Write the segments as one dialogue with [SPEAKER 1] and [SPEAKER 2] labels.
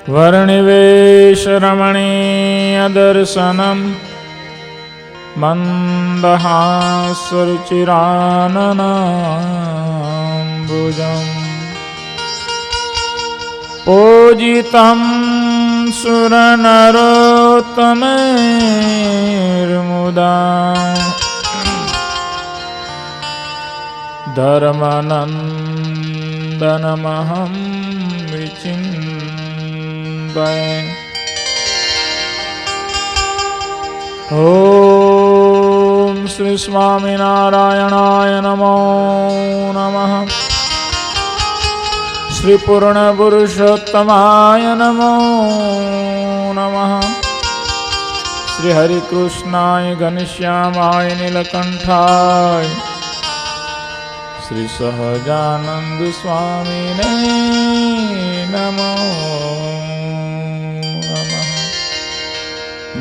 [SPEAKER 1] वर्णिवेशरमणीयदर्शनम् मन्दहासरुचिराननाम्बुजम् पूजितं सुरनरोत्तमैर्मुदा धर्मनन्दनमहं विचिन्तये। ॐ श्री स्वामिनारायणाय नमो नमः। श्री पूर्णपुरुषोत्तमाय नमो नमः। श्री हरिकृष्णाय घनश्यामाय नीलकंठाय श्री सहजानंद स्वामिने नमो नमः।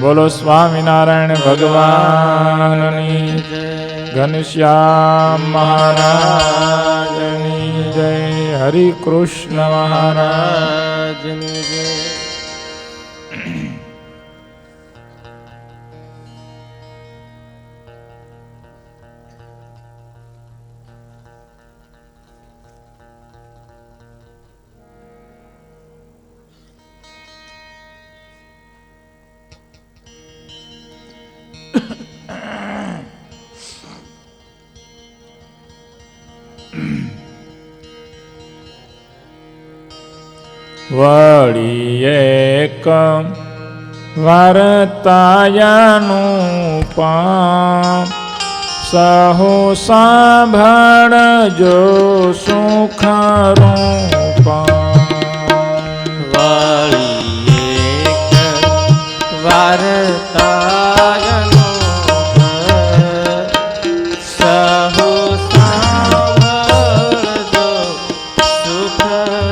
[SPEAKER 1] बोलो स्वामीनारायण भगवाननी घनश्याम महाराजनी जय। हरि कृष्ण महाराजनी जय। वળી એક વાર્તાયાનું પામ સહુ સાંભળજો સુખરૂ પામ।
[SPEAKER 2] વળી એક વાર્તાયાનું સહુ સાંભળજો સુખરૂ।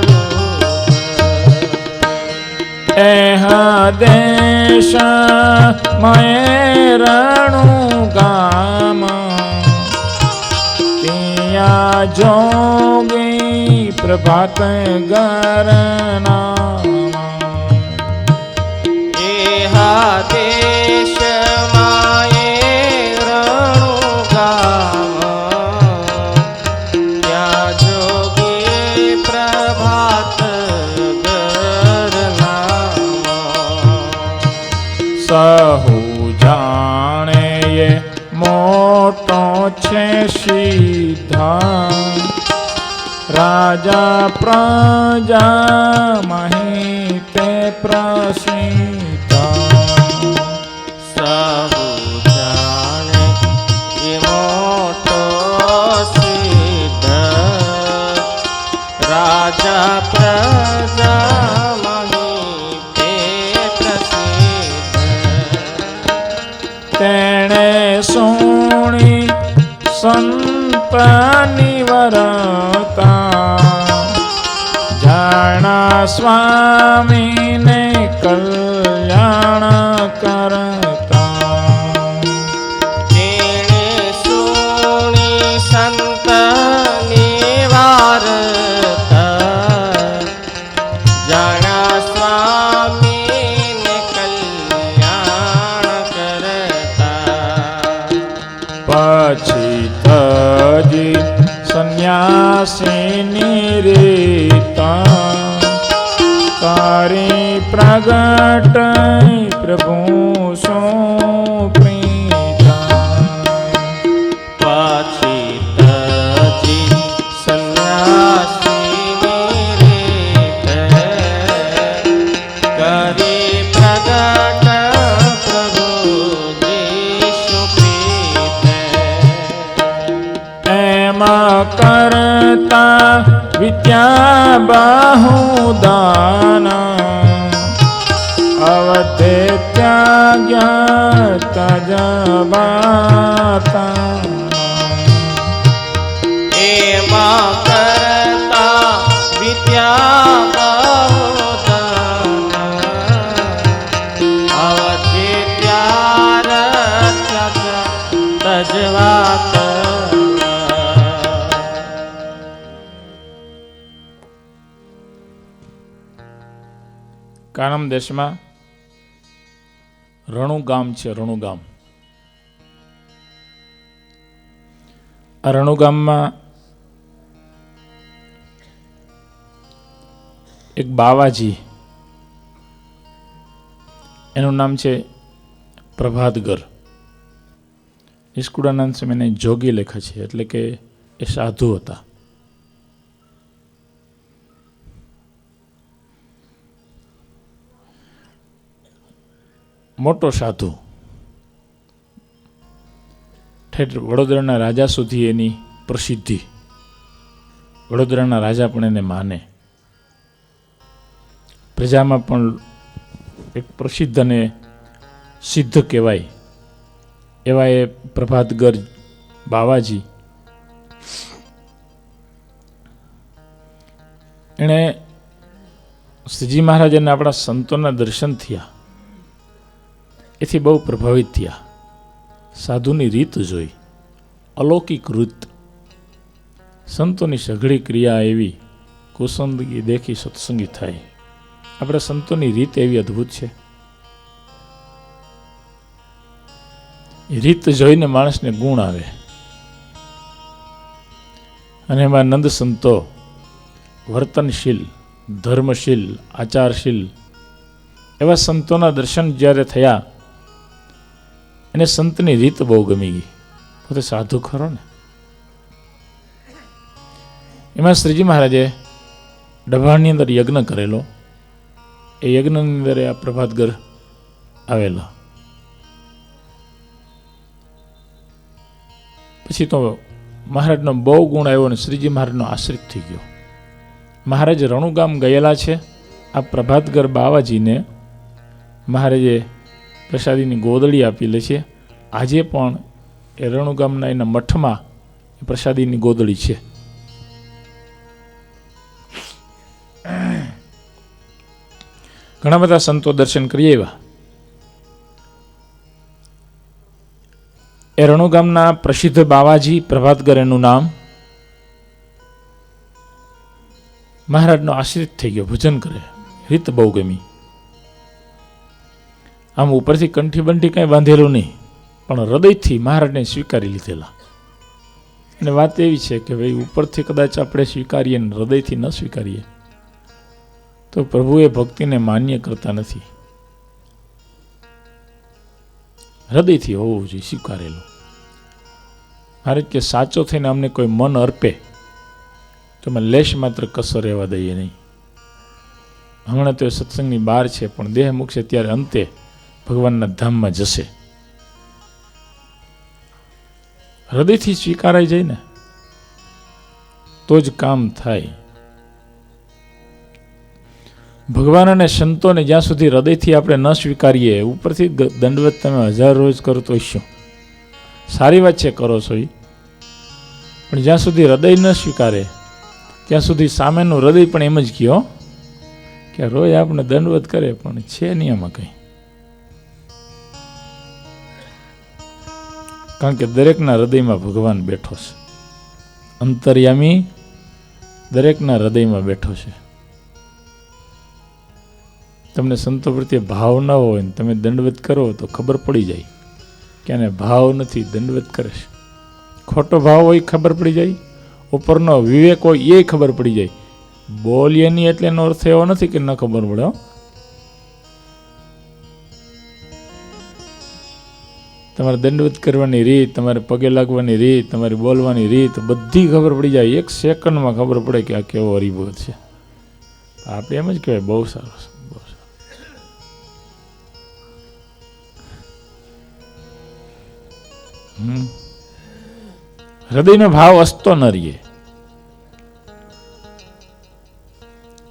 [SPEAKER 1] એહ દેશ મયરણું ગામ ત્યાં જોગી પ્રભાત ગરના।
[SPEAKER 2] એહ દેશ મયરણું ગામ ત્યાં જોગી પ્રભાત
[SPEAKER 1] સહુ જાણે એ મોટો છે સિદ્ધા રાજા પ્રજા મહિતે પ્રસિદ્ધ।
[SPEAKER 2] સહુ જાણે એ મોટો સિદ્ધ રાજા પ્રજા
[SPEAKER 1] તેણે સુણી સંતની વરતા જાણા સ્વામીને કલ્યાણ કરતા।
[SPEAKER 2] તેણે સુણી સંતની વાર્તા જાણા સ્વામીને કલ્યાણ
[SPEAKER 1] પછી તજી સંન્યાસીની રીતા તારી પ્રગટ પ્રભુ સો પ્રીતા।
[SPEAKER 2] પછી તજી સંન્યાસીની રીત કરી પ્રગટ
[SPEAKER 1] કરતા વિદ્યા બાહુદાના અવતે ત્યાગ્યા તજબાતા।
[SPEAKER 2] એમાં કરતા વિદ્યા બહુદાના અવતે ત્યાર તજવાત।
[SPEAKER 1] કાનમ દેશમાં રણુ ગામ છે. રણુ ગામ. આ રણુ ગામમાં એક બાવાજી, એનું નામ છે પ્રભાતગર. નિષ્કુળાનંદ સ્વામીને જોગી લેખા છે, એટલે કે એ સાધુ હતા. મોટો સાધુ. ઠેઠ વડોદરાના રાજા સુધી એની પ્રસિદ્ધિ. વડોદરાના રાજા પણ એને માને. પ્રજામાં પણ એક પ્રસિદ્ધ અને સિદ્ધ કહેવાય એવા એ પ્રભાતગર બાવાજી. એણે શ્રીજી મહારાજને આપણા સંતોના દર્શન થયા, એથી બહુ પ્રભાવિત થયા. સાધુની રીત જોઈ, અલૌકિક રીત, સંતોની સઘળી ક્રિયા એવી, કુસંદગી દેખી સત્સંગી થાય. આપણા સંતોની રીત એવી અદ્ભુત છે. એ રીત જોઈને માણસને ગુણ આવે. અને એમાં નંદ સંતો વર્તનશીલ, ધર્મશીલ, આચારશીલ એવા સંતોના દર્શન જ્યારે થયા, એને સંતની રીત બહુ ગમી ગઈ. પોતે સાધુ ખરો ને. એમાં શ્રીજી મહારાજે ડભાણની અંદર યજ્ઞ કરેલો. એ યજ્ઞની અંદર આ પ્રભાતગર આવેલો. પછી તો મહારાજનો બહુ ગુણ આવ્યો અને શ્રીજી મહારાજનો આશ્રિત થઈ ગયો. મહારાજ રણુગામ ગયેલા છે. આ પ્રભાતગર બાવાજીને મહારાજે પ્રસાદીની ગોદડી આપેલી છે. આજે પણ એ રણુગામના એના મઠમાં એ પ્રસાદીની ગોદડી છે. ઘણા બધા સંતો દર્શન કરી આવ્યા. એ રણુગામના પ્રસિદ્ધ બાવાજી પ્રભાતગર એનું નામ. મહારાજનો આશ્રિત થઈ ગયો, ભજન કરે, રીત બહુ ગમી. આમ ઉપરથી કંઠી બંઠી કાંઈ બાંધેલું નહીં, પણ હૃદયથી મહારાજને સ્વીકારી લીધેલા. અને વાત એવી છે કે ભાઈ ઉપરથી કદાચ આપણે સ્વીકારીએ ને હૃદયથી ન સ્વીકારીએ તો પ્રભુ એ ભક્તિને માન્ય કરતા નથી. હૃદયથી હોવું જોઈએ સ્વીકારેલું. મહારાજ કે સાચો થઈને અમને કોઈ મન અર્પે તો અમે લેશ માત્ર કસર રહેવા દઈએ નહીં. હમણાં તો સત્સંગની બહાર છે, પણ દેહ મૂકશે ત્યારે અંતે ભગવાનના ધામમાં જશે. હૃદયથી સ્વીકારાઈ જાય ને તો જ કામ થાય. ભગવાન અને સંતોને જ્યાં સુધી હૃદયથી આપણે ન સ્વીકારીએ, ઉપરથી દંડવત તમે 1000 રોજ કરો તો શું સારી વાત છે, કરો છો, પણ જ્યાં સુધી હૃદય ન સ્વીકારે ત્યાં સુધી સામેનું હૃદય પણ એમ જ કહો કે રોજ આપણે દંડવત કરે પણ છે નહીં એમાં કંઈ. કારણ કે દરેકના હૃદયમાં ભગવાન બેઠો છે. અંતર્યામી દરેકના હૃદયમાં બેઠો છે. તમને સંતો પ્રત્યે ભાવ ન હોય ને તમે દંડવત કરો તો ખબર પડી જાય કે આને ભાવ નથી, દંડવત કરે છે. ખોટો ભાવ હોય ખબર પડી જાય, ઉપરનો વિવેક હોય એ ખબર પડી જાય. બોલીએ નહીં એટલે એનો અર્થ એવો નથી કે ન ખબર પડે. તમારે દંડવત કરવાની રીત, તમારે પગે લાગવાની રીત, તમારી બોલવાની રીત બધી ખબર પડી જાય. 1 સેકન્ડમાં ખબર પડે કે આ કેવો હરિભગત છે. આપણે એમ જ કહેવાય બહુ સારો છે, બહુ સારો. હૃદયનો ભાવ અસ્તો ન રહીએ.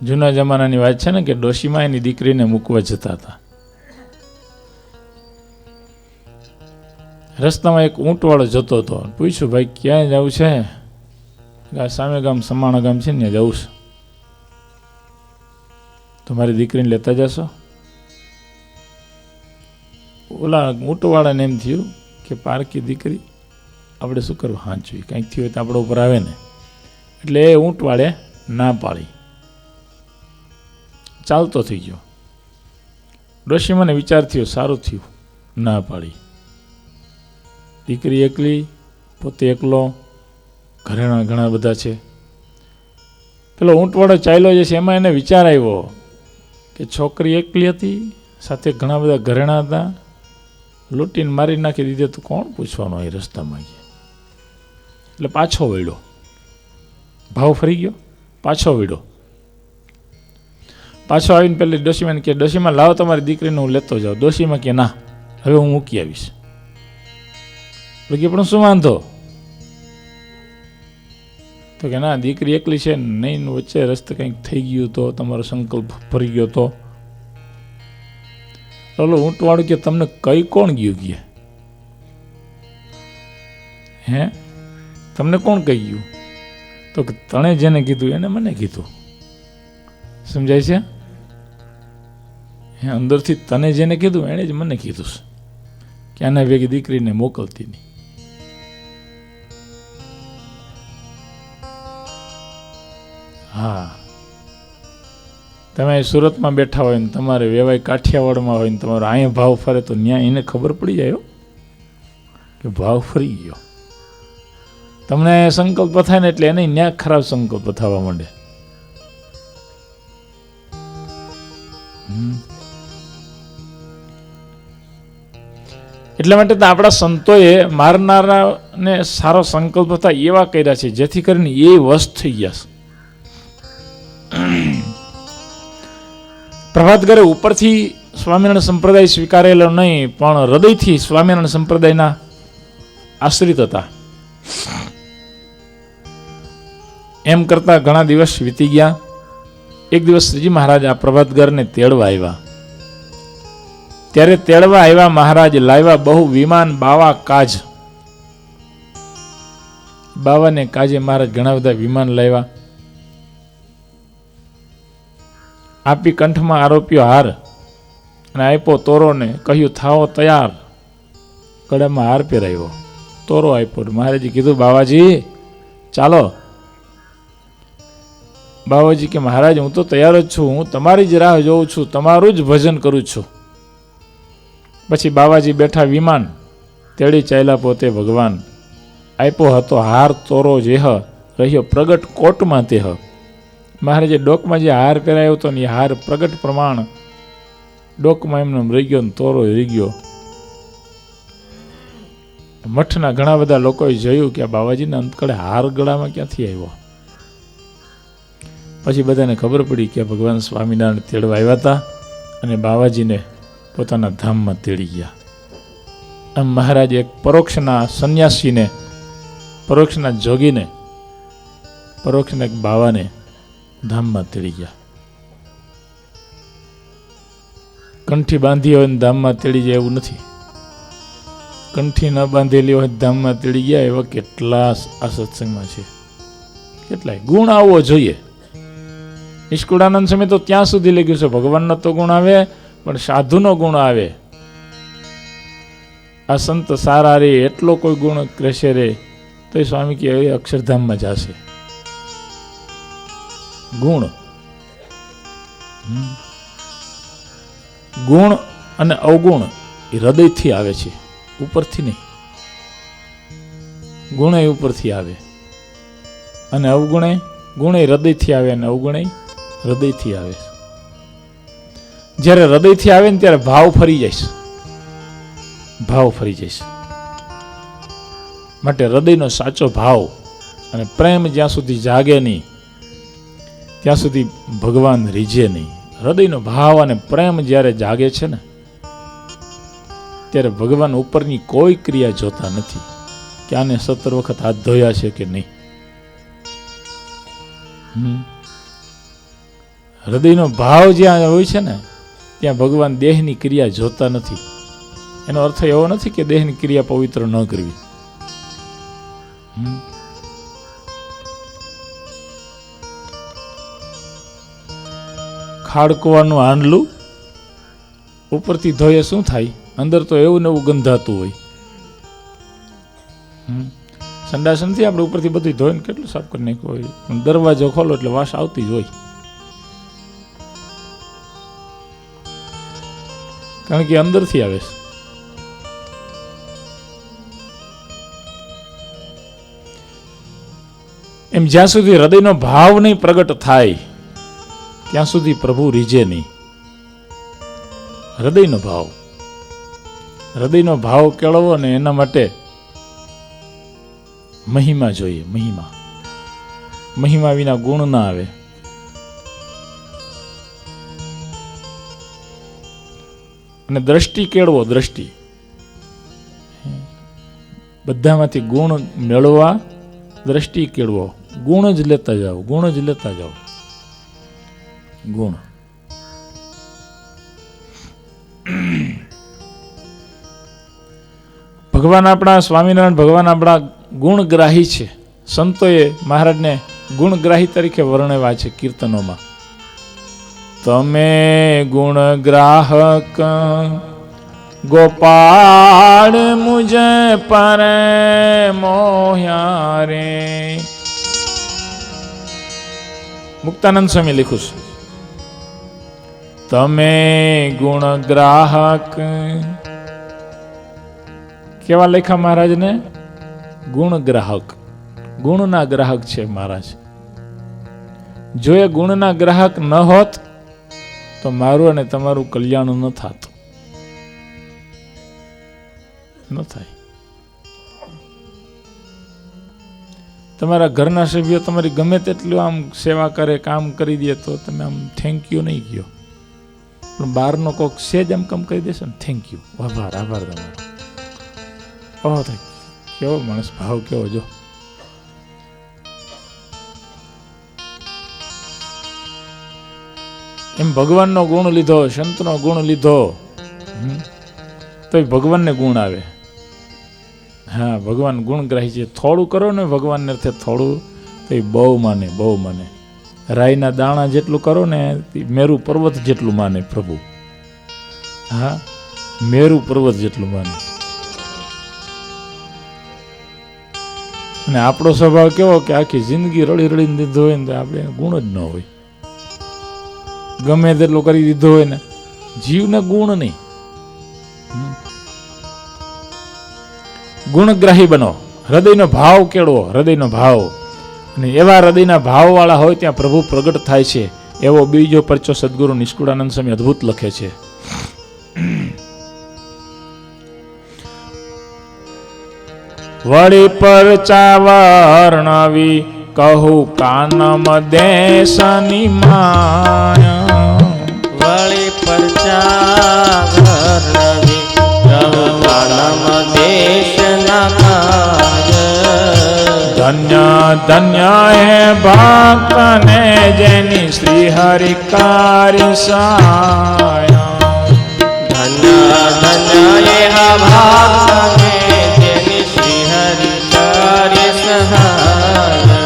[SPEAKER 1] જૂના જમાનાની વાત છે ને કે ડોશીમાં એની દીકરીને મૂકવા જતા હતા. રસ્તામાં એક ઊંટવાળો જતો હતો. પૂછ્યું, ભાઈ ક્યાં જવું છે? સામે ગામ સમાણા ગામ છે ને જવું છે. તો મારી દીકરીને લેતા જશો? ઓલા ઊંટવાળાને એમ થયું કે પારકી દીકરી આપણે શું કરવું, હાંચવી, કંઈક થયું હોય તો આપણા ઉપર આવે ને. એટલે એ ઊંટવાળે ના પાડી, ચાલતો થઈ ગયો. ડોશીમાને વિચાર થયો, સારું થયું ના પાડી. દીકરી એકલી, પોતે એકલો, ઘરેણા ઘણા બધા છે. પેલો ઊંટવાળો ચાલ્યો જશે, એમાં એને વિચાર આવ્યો કે છોકરી એકલી હતી, સાથે ઘણા બધા ઘરેણા હતા, લૂંટીને મારી નાખી દીધે તો કોણ પૂછવાનું એ રસ્તામાં ગયા. એટલે પાછો વળ્યો, ભાવ ફરી ગયો, પાછો વળ્યો. પાછો આવીને પેલી ડોશીમાને કે, ડોશીમાં લાવો તમારી દીકરીને હું લેતો જાઉં. ડોશીમાં કે ના, હવે હું મૂકી આવીશ. કે પણ શું વાંધો? તો કે ના, દીકરી એકલી છે નહીં, વચ્ચે રસ્તે કંઈક થઈ ગયું તો, તમારો સંકલ્પ ફરી ગયો તો. ચાલો ઊંટવાળું કે તમને કઈ કોણ ગયું કે? હે, તમને કોણ કહી ગયું? તો કે તણે જેને કીધું એને મને કીધું. સમજાય છે? હે, અંદરથી તને જેને કીધું એણે જ મને કીધું કે આના ભેગી દીકરીને મોકલતી નહીં. હા, તમે સુરતમાં બેઠા હોય ને તમારે વેવાય કાઠિયાવાડમાં હોય ને તમારો અહીંયા ભાવ ફરે તો ત્યાં એને ખબર પડી જાય કે ભાવ ફરી ગયો. તમને સંકલ્પ થાય ને એટલે એને ન્યા ખરાબ સંકલ્પ થવા માંડે. એટલા માટે તો આપણા સંતોએ મારનારાને સારો સંકલ્પ થાય એવા કર્યા છે જેથી કરીને એ વશ થઈ ગયા. પ્રભાતગરે ઉપરથી સ્વામિનારાયણ સંપ્રદાય સ્વીકારેલો નહીં, પણ હૃદયથી સ્વામિનારાયણ સંપ્રદાયના આશ્રિત હતા. એમ કરતા ઘણા દિવસ વીતી ગયા. એક દિવસ શ્રીજી મહારાજ આ પ્રભાતગરને તેડવા આવ્યા. ત્યારે તેડવા આવ્યા મહારાજ લાવ્યા બહુ વિમાન, બાવા, કાજ. બાવાને કાજે મહારાજ ઘણા બધા વિમાન લાવ્યા. આપી કંઠમાં આરોપ્યો હાર અને આપ્યો તોરોને, કહ્યું થાઓ તૈયાર. ગળામાં હાર પહેરાવ્યો, તોરો આપ્યો. મહારાજે કીધું બાવાજી ચાલો. બાવાજી કે મહારાજ હું તો તૈયાર જ છું, હું તમારી જ રાહ જોઉં છું, તમારું જ ભજન કરું છું. પછી બાવાજી બેઠા વિમાન, તેડી ચાલ્યા પોતે ભગવાન. આપ્યો હતો હાર તોરો જેહ, રહ્યો પ્રગટ કોટમાં તેહ. મહારાજે ડોકમાં જે હાર પહેરાયો હતો ને એ હાર પ્રગટ પ્રમાણ ડોકમાં એમને રહી ગયો ને તોરો રહી ગયો. મઠના ઘણા બધા લોકોએ જોયું કે આ બાવાજીના અંતકળે હાર ગળામાં ક્યાંથી આવ્યો. પછી બધાને ખબર પડી કે ભગવાન સ્વામિનારાયણ તેડવા આવ્યા હતા અને બાવાજીને પોતાના ધામમાં તેડી ગયા. આમ મહારાજે એક પરોક્ષના સંન્યાસીને, પરોક્ષના જોગીને, પરોક્ષના એક બાવાને ધામમાં તેડી ગયા. કંઠી બાંધી હોય ને ધામમાં તેડી જાય એવું નથી. કંઠી ન બાંધેલી હોય ધામમાં તેડી ગયા એવા કેટલા આ સત્સંગમાં છે. કેટલાય ગુણ આવવો જોઈએ. નિષ્કુળાનંદ સ્વામી તો ત્યાં સુધી લઈ ગયું છે, ભગવાનનો તો ગુણ આવે પણ સાધુનો ગુણ આવે. આ સંત સારા રે, એટલો કોઈ ગુણ કહેશે રે તો એ સ્વામી કે અક્ષરધામમાં જશે. ગુણ, ગુણ અને અવગુણ એ હૃદયથી આવે છે, ઉપરથી નહીં. ગુણ એ ઉપરથી આવે અને અવગુણે, ગુણ એ હૃદયથી આવે અને અવગુણ હૃદયથી આવે. જ્યારે હૃદયથી આવે ને ત્યારે ભાવ ફરી જઈશ, ભાવ ફરી જઈશ. માટે હૃદયનો સાચો ભાવ અને પ્રેમ જ્યાં સુધી જાગે નહીં ત્યાં સુધી ભગવાન રીઝે નહીં. હૃદયનો ભાવ અને પ્રેમ જ્યારે જાગે છે ને ત્યારે ભગવાન ઉપરની કોઈ ક્રિયા જોતા નથી કે આને 17 વખત હાથ ધોયા છે કે નહીં. હૃદયનો ભાવ જ્યાં હોય છે ને ત્યાં ભગવાન દેહની ક્રિયા જોતા નથી. એનો અર્થ એવો નથી કે દેહની ક્રિયા પવિત્ર ન કરવી. ખાડકવાનું હાંડલું ઉપરથી ધોયે શું થાય? અંદર તો એવું ને એવું ગંધાતું હોય. સંડાસનથી આપણે ઉપરથી બધું ધોઈને કેટલું સાફ કરી નાખ્યું હોય, પણ દરવાજો ખોલો એટલે વાસ આવતી જ હોય. કારણ કે અંદરથી આવે છે. એમ જ્યાં સુધી હૃદયનો ભાવ નહીં પ્રગટ થાય ત્યાં સુધી પ્રભુ રીજે નહીં. હૃદયનો ભાવ કેળવો ને એના માટે મહિમા જોઈએ. મહિમા વિના ગુણ ના આવે. અને દ્રષ્ટિ કેળવો. બધામાંથી ગુણ મેળવવા દ્રષ્ટિ કેળવો. ગુણ જ લેતા જાઓ. ગુણ. ભગવાન આપણા સ્વામિનારાયણ ભગવાન આપણા ગુણગ્રાહી છે. સંતોએ મહારાજને ગુણગ્રાહી તરીકે વર્ણવ્યા છે કીર્તનોમાં. તમે ગુણગ્રાહક ગોપાળ મુજે પર મોહ્યા રે. મુક્તાનંદ સ્વામી લખ્યું છે, તમે ગુણગ્રાહક. કેવા લખ્યા મહારાજને? ગુણગ્રાહક. ગુણના ગ્રાહક છે મહારાજ. જો એ ગુણના ગ્રાહક ન હોત તો મારું અને તમારું કલ્યાણ ન થાતું. ન થાય. તમારા ઘરના સભ્યો તમારી ગમે તેટલું આમ સેવા કરે, કામ કરી દે તો તમે આમ થેન્ક યુ નહીં કહો. પણ બહારનો કોક સેજ એમ કમ કહી દેશે ને થેન્ક યુ, આભાર તમારો. ઓહો થાય. કેવો માણસ ભાવ કેવો! જો એમ ભગવાનનો ગુણ લીધો, સંતનો ગુણ લીધો તો ભગવાનને ગુણ આવે. હા, ભગવાન ગુણગ્રાહી છે. થોડું કરો ને ભગવાનને અર્થે થોડું તો એ બહુ માને. રાઈના દાણા જેટલું કરો ને મેરુ પર્વત જેટલું માને પ્રભુ. હા, મેરુ પર્વત જેટલું માને. અને આપણો સ્વભાવ કેવો કે આખી જિંદગી રડીને દીધો હોય ને તો આપણે ગુણ જ ન હોય. ગમે તેટલું કરી દીધો હોય ને, જીવને ગુણ નહીં. ગુણગ્રાહી બનો. હૃદયનો ભાવ કેળવો. અને એવા હૃદયના ભાવવાળા હોય ત્યાં પ્રભુ પ્રગટ થાય છે. એવો બીજો પરચો સદગુરુ નિષ્કુળાનંદ સ્વામી અદ્ભુત લખે છે. વળી પરચા વર્ણવી કહું કાનમ દેશની માયા.
[SPEAKER 2] વળી પરચા વર્ણવી કહું કાનમ દેશના કાય.
[SPEAKER 1] ધન્ય હે ભક્તને જેની શ્રી હરિ કારી સાયા.
[SPEAKER 2] ધન્ય હે ભક્તને જેની શ્રી હરિ કારી સહાય.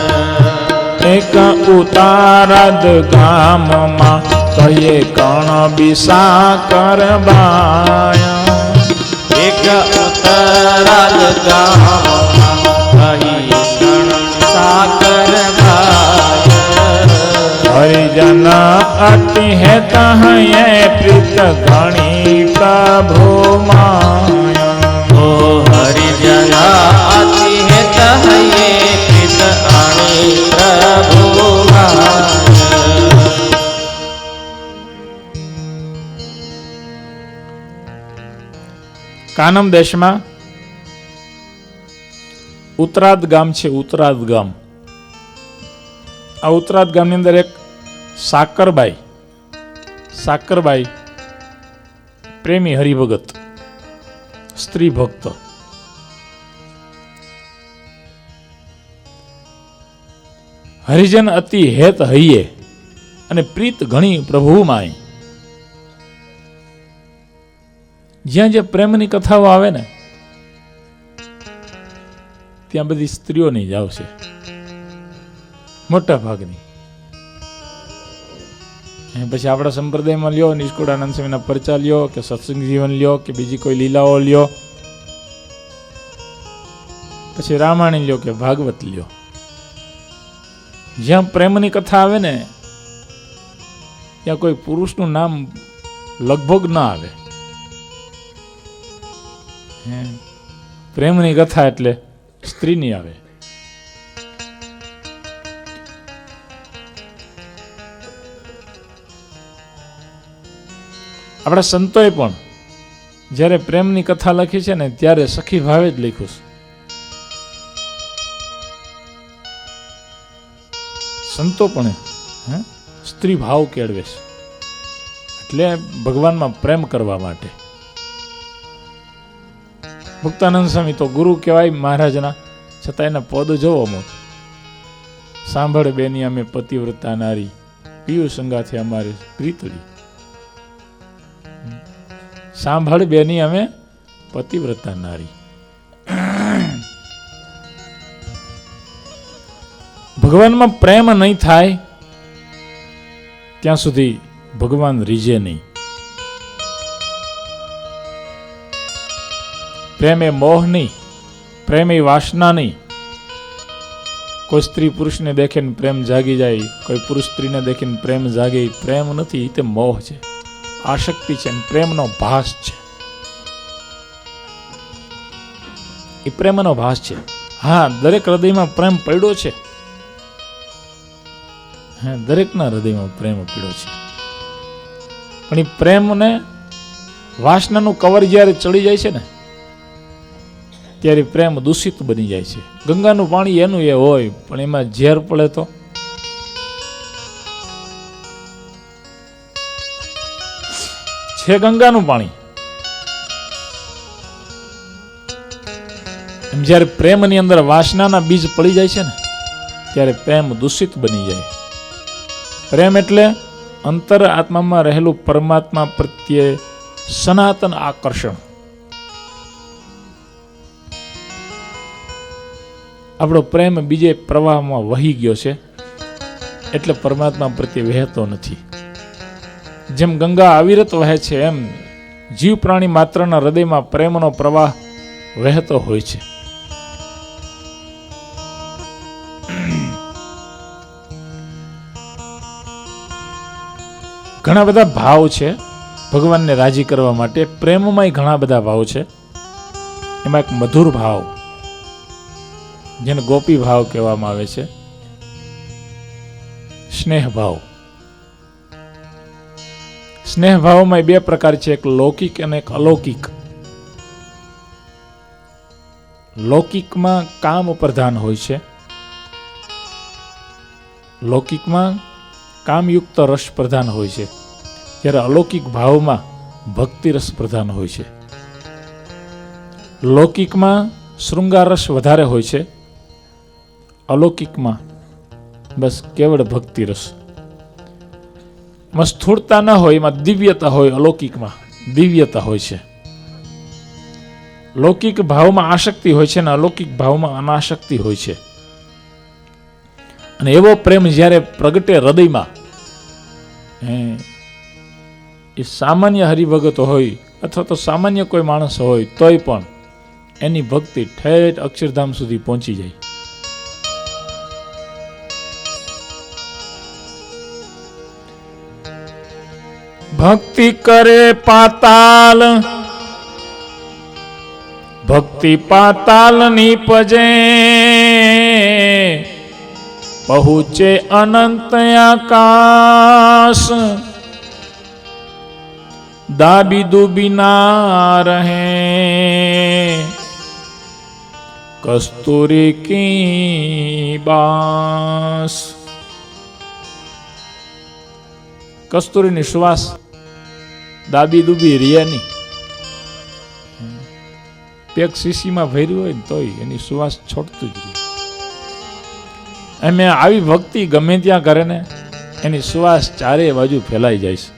[SPEAKER 1] એક ઉતારદ ગામમાં કહીએ કણ બિસા કરબાયા.
[SPEAKER 2] એક ઉતરાલ ગામમાં કહી કણ સાકર ભાય.
[SPEAKER 1] હરિજન અતિ હેત હૈ પ્રીત ઘણી પ્રભુ માયા.
[SPEAKER 2] ઓ હરિજન અતિ હેત હૈ પ્રીત ઘણી પ્રભુ માયા.
[SPEAKER 1] કાનમ દેશમાં ઉતરાદ ગામ છે. ઉતરાદ ગામ. આ ઉતરાદ ગામની અંદર એક સાકરબાઈ પ્રેમી હરિભગત, સ્ત્રી ભક્ત. હરિજન અતિ હેત હૈયે અને પ્રીત ઘણી પ્રભુમાં. જ્યાં જે પ્રેમની કથાઓ આવે ને ત્યાં બધી સ્ત્રીઓની જ આવશે, મોટા ભાગની. પછી આપણા સંપ્રદાયમાં લ્યો, નિષ્કુળાનંદ સ્વામીના પરચા લ્યો કે સત્સંગ જીવન લ્યો કે બીજી કોઈ લીલાઓ લ્યો, પછી રામાયણ લ્યો કે ભાગવત લ્યો, જ્યાં પ્રેમની કથા આવે ને ત્યાં કોઈ પુરુષનું નામ લગભગ ના આવે. પ્રેમની કથા એટલે સ્ત્રીની આવે. આપણા સંતોએ પણ જ્યારે પ્રેમની કથા લખી છે ને ત્યારે સખી ભાવે જ લખ્યું છે. સંતો પણ સ્ત્રી ભાવ કેળવે છે, એટલે ભગવાનમાં પ્રેમ કરવા માટે. મુક્તાનંદ સ્વામી તો ગુરુ કહેવાય મહારાજના, છતાં એના પદ જોવો મો. સાંભળ બેની અમે પતિવ્રતા નારી, પીયું સંગાથે અમારી પ્રીતળી. સાંભળ બેની અમે પતિવ્રતા નારી. ભગવાનમાં પ્રેમ નહીં થાય ત્યાં સુધી ભગવાન રીઝે નહીં. પ્રેમ એ મોહ નહીં, પ્રેમ એ વાસના નહીં. કોઈ સ્ત્રી પુરુષને દેખીને પ્રેમ જાગી જાય, કોઈ પુરુષ સ્ત્રીને દેખીને પ્રેમ જાગે. પ્રેમ નથી, તે મોહ છે, આસક્તિ છે, પ્રેમનો ભાસ છે. એ પ્રેમનો ભાસ છે. હા, દરેક હૃદયમાં પ્રેમ પડ્યો છે. હા, દરેકના હૃદયમાં પ્રેમ પડ્યો છે. પણ એ પ્રેમને વાસનાનું કવર જ્યારે ચડી જાય છે ને, ત્યારે પ્રેમ દૂષિત બની જાય છે. ગંગાનું પાણી એનું એ હોય, પણ એમાં ઝેર પડે તો છે ગંગાનું પાણી. એમ જ્યારે પ્રેમની અંદર વાસનાના બીજ પડી જાય છે ને, ત્યારે પ્રેમ દૂષિત બની જાય. પ્રેમ એટલે અંતર આત્મામાં રહેલું પરમાત્મા પ્રત્યે સનાતન આકર્ષણ. આપણો પ્રેમ બીજે પ્રવાહમાં વહી ગયો છે, એટલે પરમાત્મા પ્રત્યે વહેતો નથી. જેમ ગંગા અવિરત વહે છે, એમ જીવ પ્રાણી માત્રના હૃદયમાં પ્રેમનો પ્રવાહ વહેતો હોય છે. ઘણા બધા ભાવ છે ભગવાનને રાજી કરવા માટે. પ્રેમમાં ઘણા બધા ભાવ છે. એમાં એક મધુર ભાવ, જેને ગોપી ભાવ કહેવામાં આવે છે, સ્નેહ ભાવ. સ્નેહ ભાવમાં બે પ્રકાર છે, એક લૌકિક અને એક અલૌકિક. લૌકિકમાં કામ પ્રધાન હોય છે, લૌકિકમાં કામયુક્ત રસ પ્રધાન હોય છે, જ્યારે અલૌકિક ભાવમાં ભક્તિ રસ પ્રધાન હોય છે. લૌકિકમાં શૃંગાર રસ વધારે હોય છે, અલૌકિકમાં બસ કેવળ ભક્તિ રસ. એમાં સ્થૂળતા ન હોય, એમાં દિવ્યતા હોય. અલૌકિકમાં દિવ્યતા હોય છે. લૌકિક ભાવમાં આસક્તિ હોય છે અને અલૌકિક ભાવમાં અનાસક્તિ હોય છે. અને એવો પ્રેમ જ્યારે પ્રગટે હૃદયમાં, એ સામાન્ય હરિભગત હોય અથવા તો સામાન્ય કોઈ માણસ હોય તોય પણ એની ભક્તિ ઠેઠ અક્ષરધામ સુધી પહોંચી જાય. ભક્તિ કરે પાતાલ, ભક્તિ પાતાલ નીપજે, પહોંચે અનંત આકાશ. દાબી દુબી ના રહે, કસ્તુરી કી બાસ. કસ્તુરીની શ્વાસ દાબી દુબી રિયાની પેક શીશીમાં ભર્યું હોય ને તોય એની શ્વાસ છોડતું જ રહે. એમ આવી ભક્તિ ગમે ત્યાં કરે ને, એની શ્વાસ ચારે બાજુ ફેલાઈ જાય છે.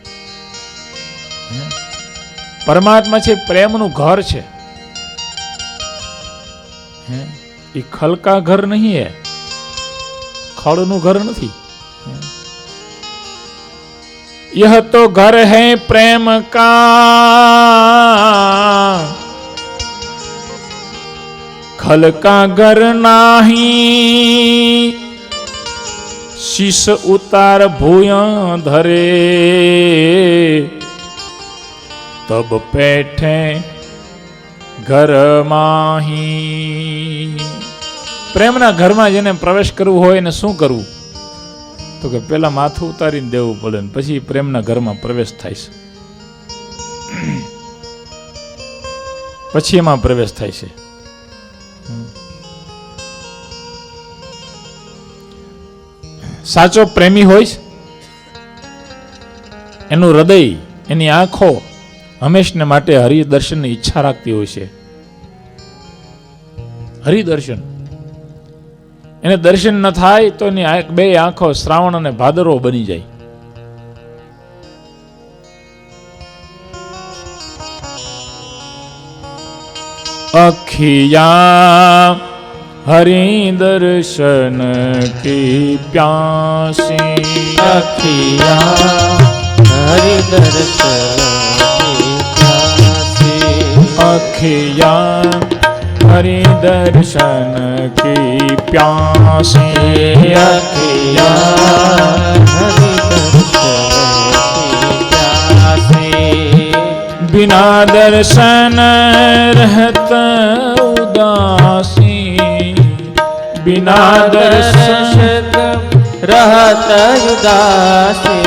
[SPEAKER 1] પરમાત્મા છે, પ્રેમનું ઘર છે. એ ખલકા ઘર નહીં, હે ખળનું ઘર નથી. यह तो घर है प्रेम का, खल का घर नाही. शीश उतार भूया धरे, तब बैठे ઘરમાહી. પ્રેમના ઘરમાં જેને પ્રવેશ કરવું હોય એને શું કરવું? તો કે પેલા માથું ઉતારીને દેવું પડે ને પછી પ્રેમના ઘરમાં પ્રવેશ થાય છે, પછી એમાં પ્રવેશ થાય છે. સાચો પ્રેમી હોય એનું હૃદય, એની આંખો હંમેશને માટે હરિદર્શનની ઈચ્છા રાખતી હોય છે. હરિદર્શન, એને દર્શન ન થાય તો એની બે આંખો શ્રાવણ અને ભાદરવો બની જાય. અખિયા હરિદર્શન કી પ્યાસી.
[SPEAKER 2] અખિયા હરિદર્શન
[SPEAKER 1] અખિયા હરિદર્શન કી પ્યાસી.
[SPEAKER 2] અખિયા
[SPEAKER 1] बिना दर्शन रहत उदासी. बिना दर्शन
[SPEAKER 2] रहत उदासी.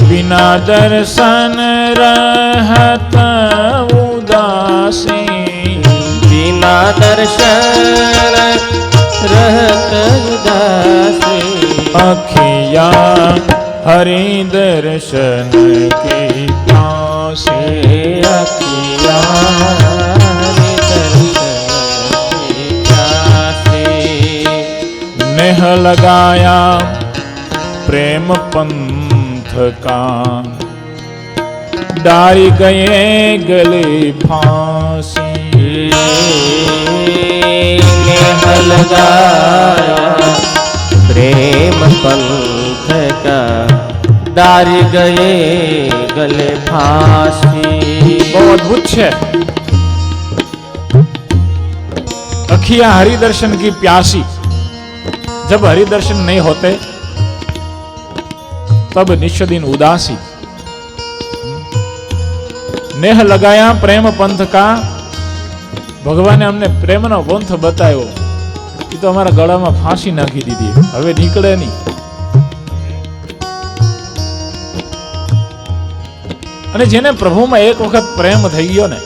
[SPEAKER 1] बिना दर्शन रहत उदासी.
[SPEAKER 2] बिना दर्शन रहत उदासी.
[SPEAKER 1] अखिया हरिदर्शन की प्यासी.
[SPEAKER 2] अखिया हरिदर्शन की प्यासी.
[SPEAKER 1] नेह लगाया प्रेम पंथ का. डारी गए गले फांसी.
[SPEAKER 2] नेह लगाया प्रेम पंथ का. डारी गए गले फांसी.
[SPEAKER 1] બહુ અદ્ભુત છે. अखियां हरिदर्शन की प्यासी. जब हरिदर्शन नहीं होते तब निश्चदिन उदासी. नेह लगाया प्रेम पंथ का. ભગવાને અમને પ્રેમનો પંથ બતાવ્યો, એ તો અમારા ગળામાં ફાંસી નાખી દીધી, હવે નીકળે નહીં. અને જેને પ્રભુમાં એક વખત પ્રેમ થઈ ગયો ને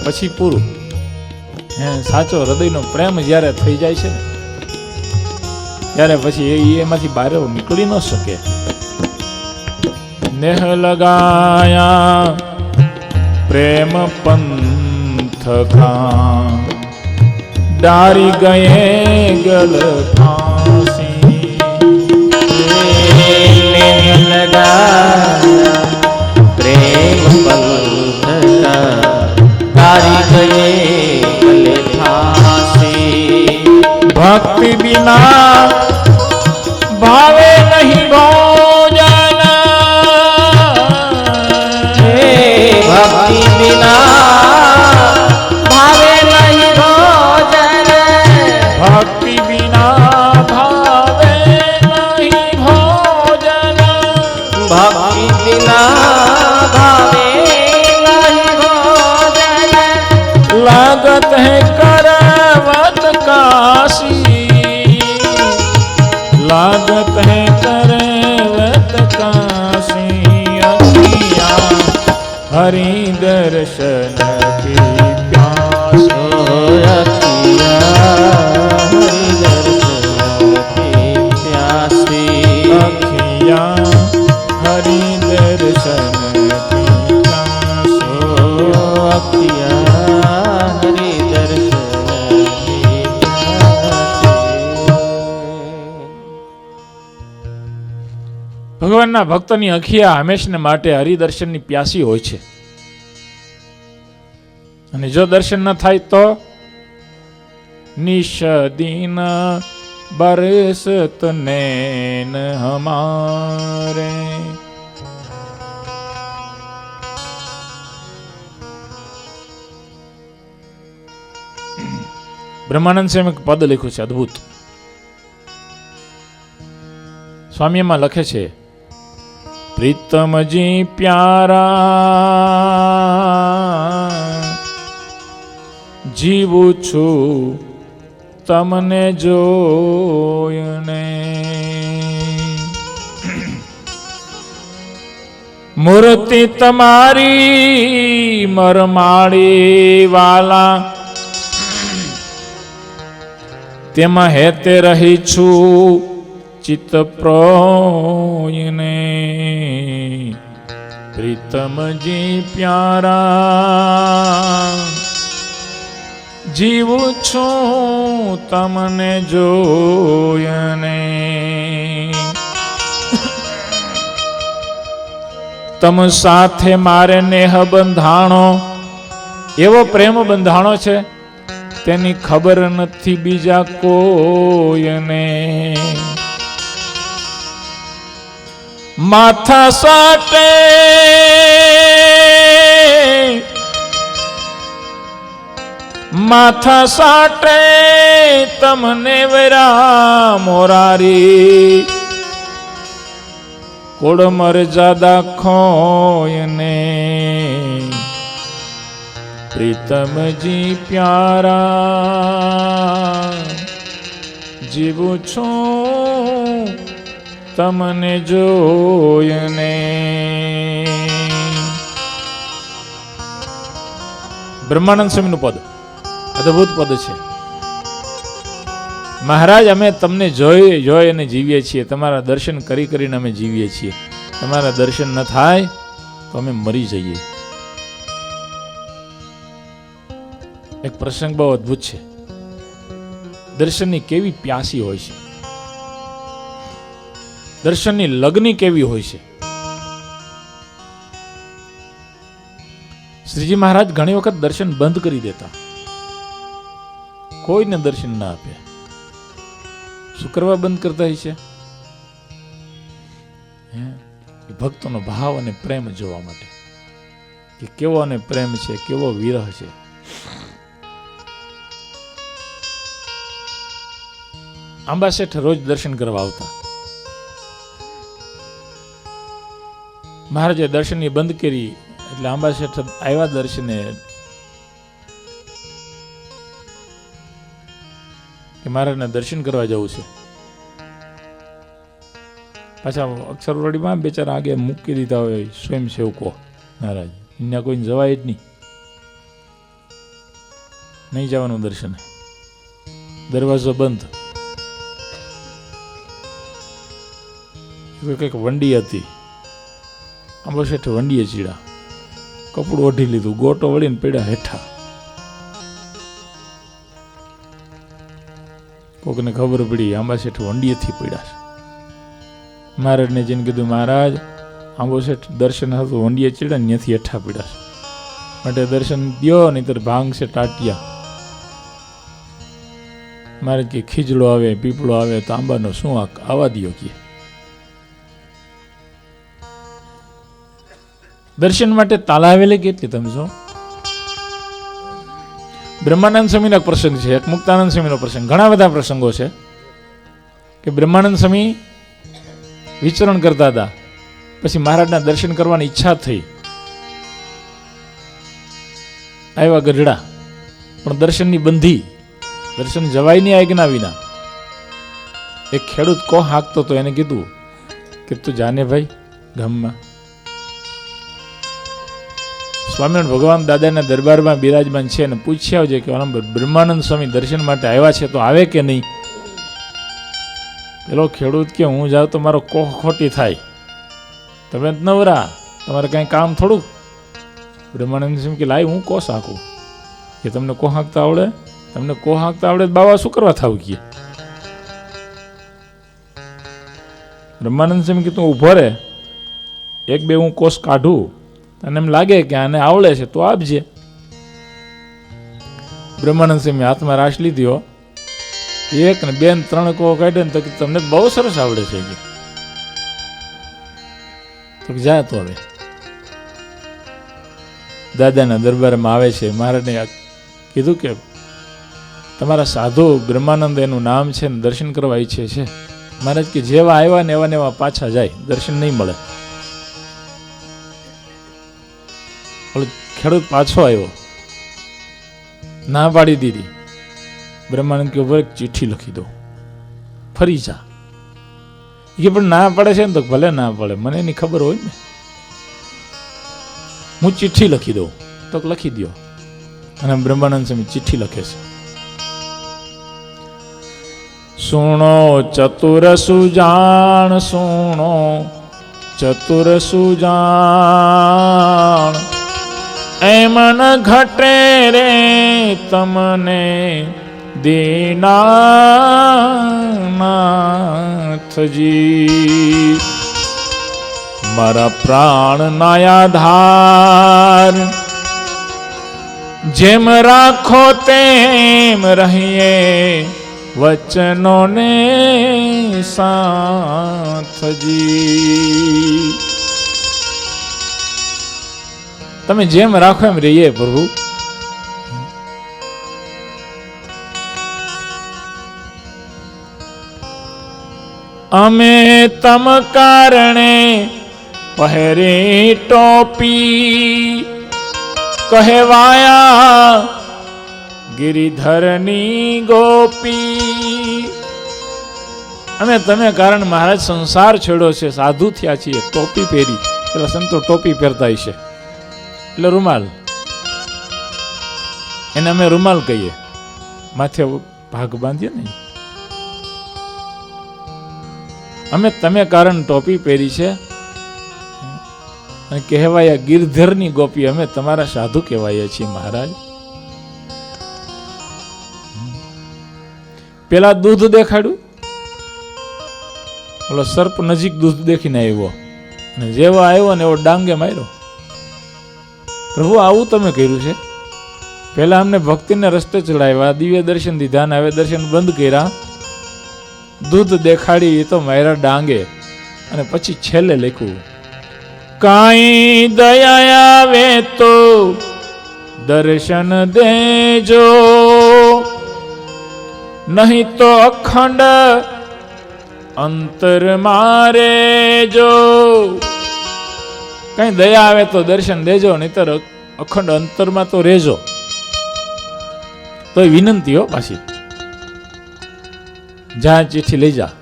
[SPEAKER 1] પછી પૂરું. સાચો હૃદયનો પ્રેમ જ્યારે થઈ જાય છે ને ત્યારે પછી એમાંથી બહાર નીકળી ન શકે. નેહ લગાયા પ્રેમ પંથ કા. डारी गए गल फांसी.
[SPEAKER 2] नेह लगाया प्रेम पंथ का. डारी गए गले फांसी.
[SPEAKER 1] भक्ति बिना भावे नहीं भोजन.
[SPEAKER 2] भक्ति बिना भावे नहीं भोजन.
[SPEAKER 1] भक्ति बिना भावे नहीं भोजन.
[SPEAKER 2] भक्ति बिना भावे नहीं भोजन.
[SPEAKER 1] लागत है करवत काशी. लागत है करवत काशी. अखियां हरिदर्शन की प्यास.
[SPEAKER 2] अखियां हरिदर्शन की प्यास.
[SPEAKER 1] अखियां हरिदर्शन की प्यास.
[SPEAKER 2] अखियां हरिदर्शन की प्यास.
[SPEAKER 1] ભગવાનના ભક્તોની અખિયા હંમેશને માટે હરિદર્શનની પ્યાસી હોય છે. અને જો દર્શન ન થાય તો નિષદિન બરસત નૈન હમારે. બ્રહ્માનંદ સ્વામી એક પદ લખ્યું છે અદ્ભુત. સ્વામી એમાં લખે છે, પ્રીતમજી પ્યારા જીવું છું તમને જોઈને. મૂર્તિ તમારી મરમાળી વાલા, તેમાં હેતે રહી છું ચિત્ત પ્રોયને. પ્રીતમજી પ્યારા, જીવું છું તમને જોઈને. તમ સાથે મારે નેહ બંધાણો, એવો પ્રેમ બંધાણો છે તેની ખબર નથી બીજા કોઈને. માથા સાટે માથા સાટે તમને વેરા મોરારી, કોડ મર્યાદા ખોયને. પ્રીતમજી પ્યારા, જીવું છું તમને જોઈને. બ્રહ્માનંદ સ્વામીનું પદ અદ્ભુત પદ છે. મહારાજ, અમે તમને જોઈ અને જીવીએ છીએ, તમારા દર્શન કરી કરીને અમે જીવીએ છીએ. તમારા દર્શન ન થાય તો અમે મરી જઈએ. એક પ્રસંગ બહુ અદ્ભુત છે. દર્શનની કેવી પ્યાસી હોય છે, દર્શનની લગ્ની કેવી હોય છે. શ્રીજી મહારાજ ઘણી વખત દર્શન બંધ કરી દેતા, કોઈને દર્શન ના આપે. શું કરવા બંધ કરતા હોય છે? ભક્તોનો ભાવ અને પ્રેમ જોવા માટે કે કેવો અને પ્રેમ છે, કેવો વિરહ છે. આંબા શેઠ રોજ દર્શન કરવા આવતા. મહારાજે દર્શનની બંધ કરી એટલે આંબા શેઠ આવ્યા દર્શને કે મહારાજને દર્શન કરવા જવું છે. પાછા અક્ષરવાડીમાં બેચારા આગે મૂકી દીધા હોય સ્વયંસેવકો મહારાજ, અહીંયા કોઈને જવાય જ નહીં જવાનું દર્શન, દરવાજો બંધ. કંઈક વંડી હતી, આંબા શેઠ વંડીએ ચીડા, કપડું ઓઢી લીધું, ગોટો વળીને પડ્યા હેઠા. કોકને ખબર પડી આંબા શેઠ વંડીએથી પડ્યા છે. મહારાજને જઈને કીધું, મહારાજ આંબો શેઠ દર્શન હતું, વંડીએ ચીડા ને ત્યાંથી હેઠા પડ્યા છે, માટે દર્શન દ્યો, નહીતર ભાંગ છે ટાટિયા. મહારાજ કે ખીજડો આવે પીપળો આવે તો આંબાનો શું આવા દ્યો કે. દર્શન માટે તાલાવેલે કેટલી તમે જો. બ્રહ્માનંદ સ્વામીનો પ્રસંગ છે, એક મુક્તાનંદ સ્વામીનો પ્રસંગ, ઘણા બધા પ્રસંગો છે કે બ્રહ્માનંદ સ્વામી વિચરણ કરતા હતા, પછી મહારાજના દર્શન કરવાની ઈચ્છા થઈ. આવ્યા ગઢડા, પણ દર્શનની બંધી, દર્શન જવાય નહીં આજ્ઞા વિના. એક ખેડૂત કો હાંકતો તો એને કીધું કે તું જાને ભાઈ ગામમાં સ્વામિનારાયણ ભગવાન દાદાના દરબારમાં બિરાજમાન છે અને પૂછ્યા આવજે કે બ્રહ્માનંદ સ્વામી દર્શન માટે આવ્યા છે તો આવે કે નહીં. પેલો ખેડૂત કે હું જાઉં તો મારો કોહ ખોટી થાય, તમે નવરા, તમારે કાંઈ કામ થોડુંક. બ્રહ્માનંદ સ્વામી કે લાય હું કોસ હાંકું. કે તમને કોહ હાંકતા આવડે? તમને કોહ હાંકતા આવડે બાવા શું કરવા થાવ કે. બ્રહ્માનંદ સ્વામી કે તું ઉભો રહે, એક બે હું કોસ કાઢું, અને એમ લાગે કે આને આવડે છે તો આપજે. બ્રહ્માનંદ સ્વામી હાથમાં રાશ લીધી, એક ને બે ને ત્રણ કો કાઢે ને તો તમને બહુ સરસ આવડે છે તો જા. તો હવે દાદાના દરબારમાં આવે છે, મહારાજને કીધું કે તમારા સાધુ બ્રહ્માનંદ એનું નામ છે ને દર્શન કરવા ઈચ્છે છે. મહારાજ કે જેવા આવ્યા ને એવા પાછા જાય, દર્શન નહીં મળે. ખેડૂત પાછો આવ્યો, ના પાડી દીધી. બ્રહ્માનંદ કે ઉપર ચિઠ્ઠી લખી દો, ફરી જા. એ પણ ના પડે છે ને તો ભલે ના પડે, મને એની ખબર હોય ને, હું ચિઠ્ઠી લખી દઉં. તો લખી દો. અને બ્રહ્માનંદ સ્વામી ચિઠ્ઠી લખે છે. સુણો ચતુર સુજાણ, સુણો ચતુર સુજાણ, એમ ન ઘટે રે તમને દીનાનાથજી. મારા પ્રાણ ના આધાર, જેમ રાખો તેમ રહીએ વચનો ને સાથજી. તમે જેમ રાખો એમ રહીએ પ્રભુ. અમે તમ કારણે પહેરી ટોપી, કહેવાયા ગિરિધરની ગોપી. અમે તમે કારણ મહારાજ સંસાર છોડ્યો છે, સાધુ થયા છીએ, ટોપી પહેરી. પેલા સંતો ટોપી પહેરતા છે એટલે રૂમાલ, એને અમે રૂમાલ કહીએ. માથે ભાગ બાંધીએ ને. અમે તમે કારણ ટોપી પહેરી છે અને કહેવાય ગિરધરની ગોપી. અમે તમારા સાધુ કહેવાય છીએ મહારાજ. પેલા દૂધ દેખાડ્યું, ઓલો સર્પ નજીક દૂધ દેખીને આવ્યો અને જેવો આવ્યો ને એવો ડાંગે માર્યો. પ્રભુ આવું તમે કર્યું છે. પેલા અમને ભક્તિને રસ્તે ચડાવ્યા, દિવ્ય દર્શન દીધા, ને હવે દર્શન બંધ કર્યા. દૂધ દેખાડી એ તો મારા ડાંગે. અને પછી છેલ્લે લખ્યું, કાંઈ દયા આવે તો દર્શન દેજો, નહીં તો અખંડ અંતર મારે જો. કઈ દયા આવે તો દર્શન દેજો, નહીતર અખંડ અંતરમાં તો રહેજો. તો વિનંતી હો પાછી. જા ચિઠ્ઠી લઈ જા.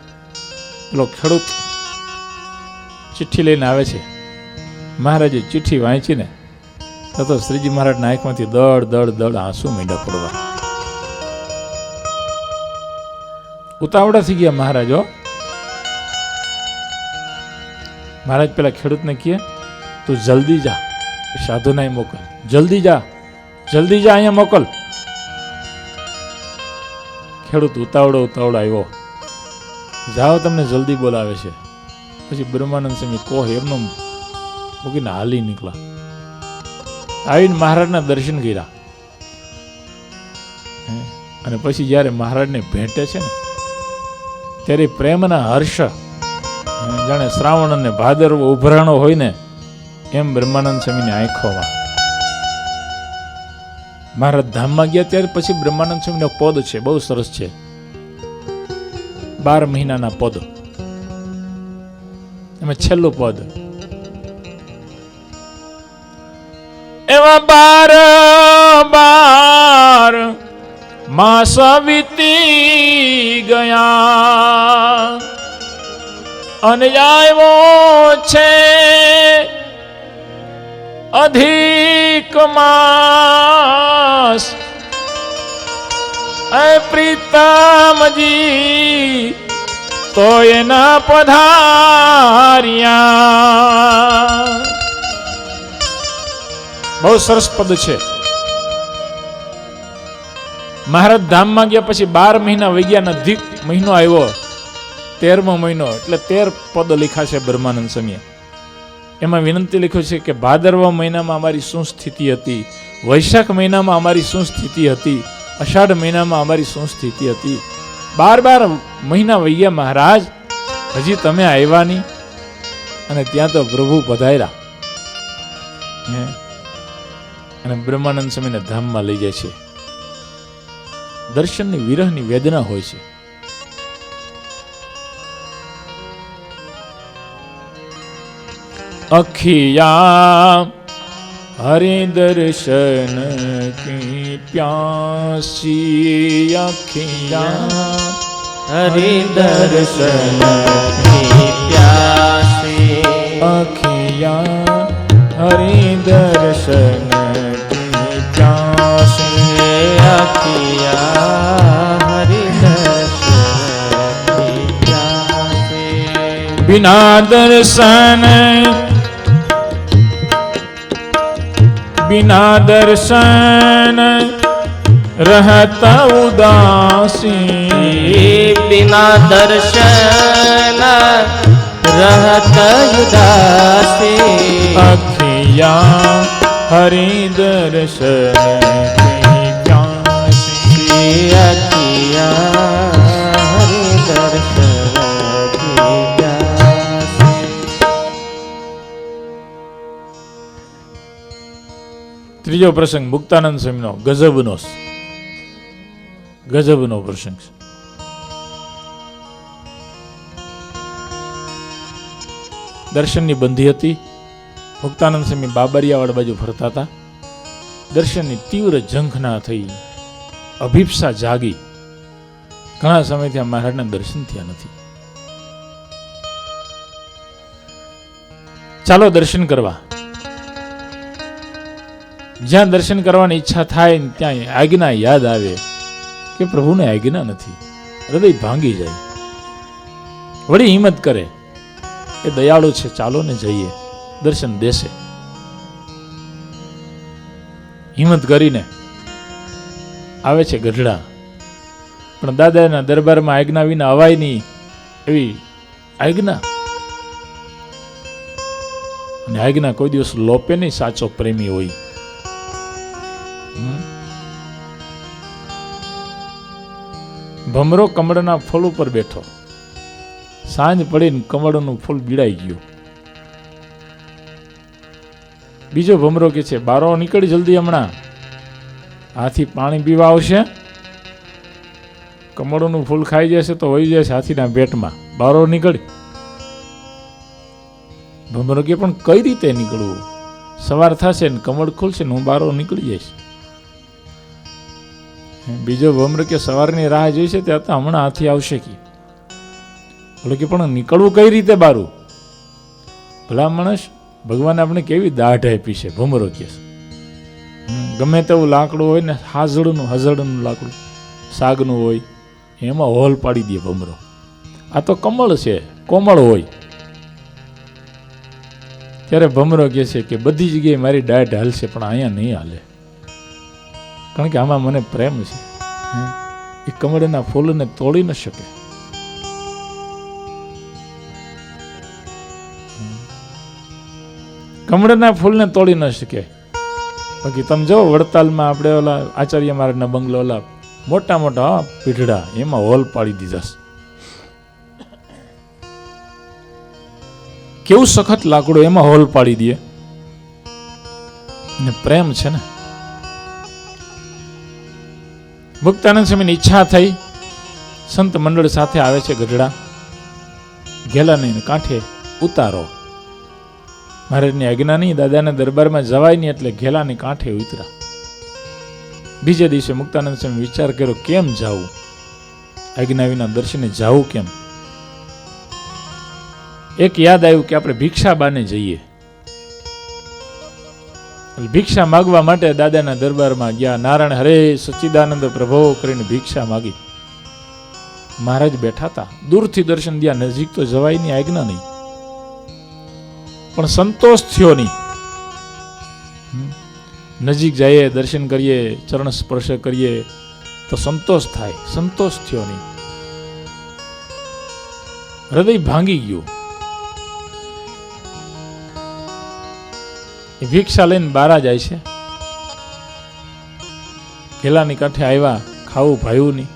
[SPEAKER 1] પેલો ખેડૂત ચિઠ્ઠી લઈને આવે છે. મહારાજે ચિઠ્ઠી વાંચીને તો શ્રીજી મહારાજના આંખમાંથી દળ દળ દળ આંસુ માંડ્યા પડવા. ઉતાવળા થઈ ગયા મહારાજો. મહારાજ પેલા ખેડૂતને કહે, તું જલ્દી જા, સાધુ ના મોકલ, જલ્દી જા, જલ્દી જા, અહીંયા મોકલ. ખેડૂત ઉતાવળો ઉતાવળો આવ્યો. જાઓ, તમને જલ્દી બોલાવે છે. પછી બ્રહ્માનંદ સ્વામી કોહ એમનો મૂકીને હાલી નીકળ્યા. આવીને મહારાજના દર્શન કર્યા. અને પછી જયારે મહારાજને ભેટે છે ને ત્યારે પ્રેમના હર્ષ, જાણે શ્રાવણ અને ભાદરવો ઉભરાણો હોય ને એમ બ્રહ્માનંદ સ્વામીની આંખોમાં. મહારાજ ધામમાં ગયા ત્યારે પછી બ્રહ્માનંદ સ્વામીનો પદ છે, બહુ સરસ છે. 12 મહિનાના પદ, એમાં છેલ્લું પદ, એવા 12 માસ વીતી ગયા અને આવ્યો છે અધિક માસ. પ્રીતમજી તો એના પધાર્યા. બહુ સરસ પદ છે. મહારાજ ધામમાં ગયા પછી 12 મહિના વહી ગયા, અધિક મહિનો આવ્યો, 13મો મહિનો, એટલે 13 પદ લખ્યા છે બ્રહ્માનંદ સ્વામીએ. એમાં વિનંતી લખ્યું છે કે ભાદરવા મહિનામાં અમારી શું સ્થિતિ હતી, વૈશાખ મહિનામાં અમારી શું સ્થિતિ હતી, અષાઢ મહિનામાં અમારી શું સ્થિતિ હતી. 12 મહિના વહી ગયા મહારાજ, હજી તમે આવ્યા નહીં. અને ત્યાં તો પ્રભુ પધાર્યા અને બ્રહ્માનંદ સ્વામીને ધામમાં લઈ જાય છે. દર્શનની વિરહની વેદના હોય છે. અખિયા हरि दर्शन की प्यासी अखियाँ
[SPEAKER 2] हरि दर्शन की प्यासी
[SPEAKER 1] अखियाँ हरि दर्शन की प्यासी
[SPEAKER 2] अखियाँ हरि दर्शन की प्यासी
[SPEAKER 1] बिना दर्शन रहता उदासी
[SPEAKER 2] बिना दर्शन रहत उदासी
[SPEAKER 1] अखियाँ हरि दर्शन की प्यासी
[SPEAKER 2] अखियाँ हरि दर्शन की प्यासी
[SPEAKER 1] ત્રીજો પ્રસંગ મુક્તાનંદ સ્વામીનો ગજબનો પ્રસંગ છે. દર્શનની બંધી હતી. મુક્તાનંદ સ્વામી બાબરિયાવાડ બાજુ ફરતા હતા. દર્શનની તીવ્ર ઝંખના થઈ, અભિપ્સા જાગી. ઘણા સમયથી આ મહારાજના દર્શન થયા નથી. ચાલો દર્શન કરવા. જ્યાં દર્શન કરવાની ઈચ્છા થાય ને ત્યાં આજ્ઞા યાદ આવે કે પ્રભુને આજ્ઞા નથી. હૃદય ભાંગી જાય. વળી હિંમત કરે, એ દયાળુ છે, ચાલો ને જઈએ, દર્શન દેશે. હિંમત કરીને આવે છે ગઢડા. પણ દાદાના દરબારમાં આજ્ઞા વિના અવાય નહીં એવી આજ્ઞા. અને આજ્ઞા કોઈ દિવસ લોપે નહીં, સાચો પ્રેમી હોય. ભમરો કમળના ફૂલ ઉપર બેઠો. સાંજ પડીને કમળનું ફૂલ બીડાઈ ગયું. બીજો ભમરો કે છે, બારો નીકળી જલ્દી, હમણાં હાથી પાણી પીવા આવશે, કમળનું ફૂલ ખાઈ જશે તો વહી જશે હાથીના પેટમાં, બારો નીકળી. ભમરો કે પણ કઈ રીતે નીકળવું? સવાર થશે ને કમળ ખુલશે ને હું બારો નીકળી જઈશ. બીજો ભમરો કે સવારની રાહ જોઈશે તે હતા, હમણાં હાથી આવશે કે. બોલે કે પણ નીકળવું કઈ રીતે બારું? ભલા માણસ, ભગવાને આપણે કેવી દાઢ આપી છે. ભમરો કે ગમે તેવું લાકડું હોય ને, હઝડનું લાકડું, સાગનું હોય, એમાં હોલ પાડી દે ભમરો. આ તો કમળ છે, કોમળ હોય. ત્યારે ભમરો કહે છે કે બધી જગ્યાએ મારી દાઢ હાલશે પણ અહીંયા નહીં હાલે, કારણ કે આમાં મને પ્રેમ છે. એ કમળના ફૂલને તોડી ન શકે. કમળના ફૂલને તોડી ન શકે. બાકી તમે જો વડતાલમાં આપણે ઓલા આચાર્ય મહારાજના બંગલો, ઓલા મોટા મોટા પીઠડા, એમાં હોલ પાડી દીધા. કેવું સખત લાકડું, એમાં હોલ પાડી દે. અને પ્રેમ છે ને. મુક્તાનંદ સ્વામીની ઈચ્છા થઈ, સંત મંડળ સાથે આવે છે ગઢડા. ઘેલાને કાંઠે ઉતારો. મહારાજની આજ્ઞા નહીં, દાદાના દરબારમાં જવાય નહીં એટલે ઘેલાની કાંઠે ઉતરા. બીજે દિવસે મુક્તાનંદ સ્વામી વિચાર કર્યો, કેમ જાવું? આજ્ઞા વિના દર્શને જાવું કેમ? એક યાદ આવ્યું કે આપણે ભિક્ષાબાને જઈએ. ભિક્ષા માગવા માટે દાદાના દરબારમાં ગયા. નારાયણ હરે સચ્ચિદાનંદ પ્રભો કરીને ભિક્ષા માગી. મહારાજ બેઠા હતા. દૂરથી દર્શન દિયા, નજીક તો જવાય નહીં, આજ્ઞા નહીં. પણ સંતોષ થયો નહીં. નજીક જઈએ, દર્શન કરીએ, ચરણ સ્પર્શ કરીએ તો સંતોષ થાય. સંતોષ થયો નહીં. હૃદય ભાંગી ગયું. ભિક્ષા લઈને બારા જાય છે. ઘેલાની કાંઠે આવ્યા, ખાવું ભાવ્યું નહીં.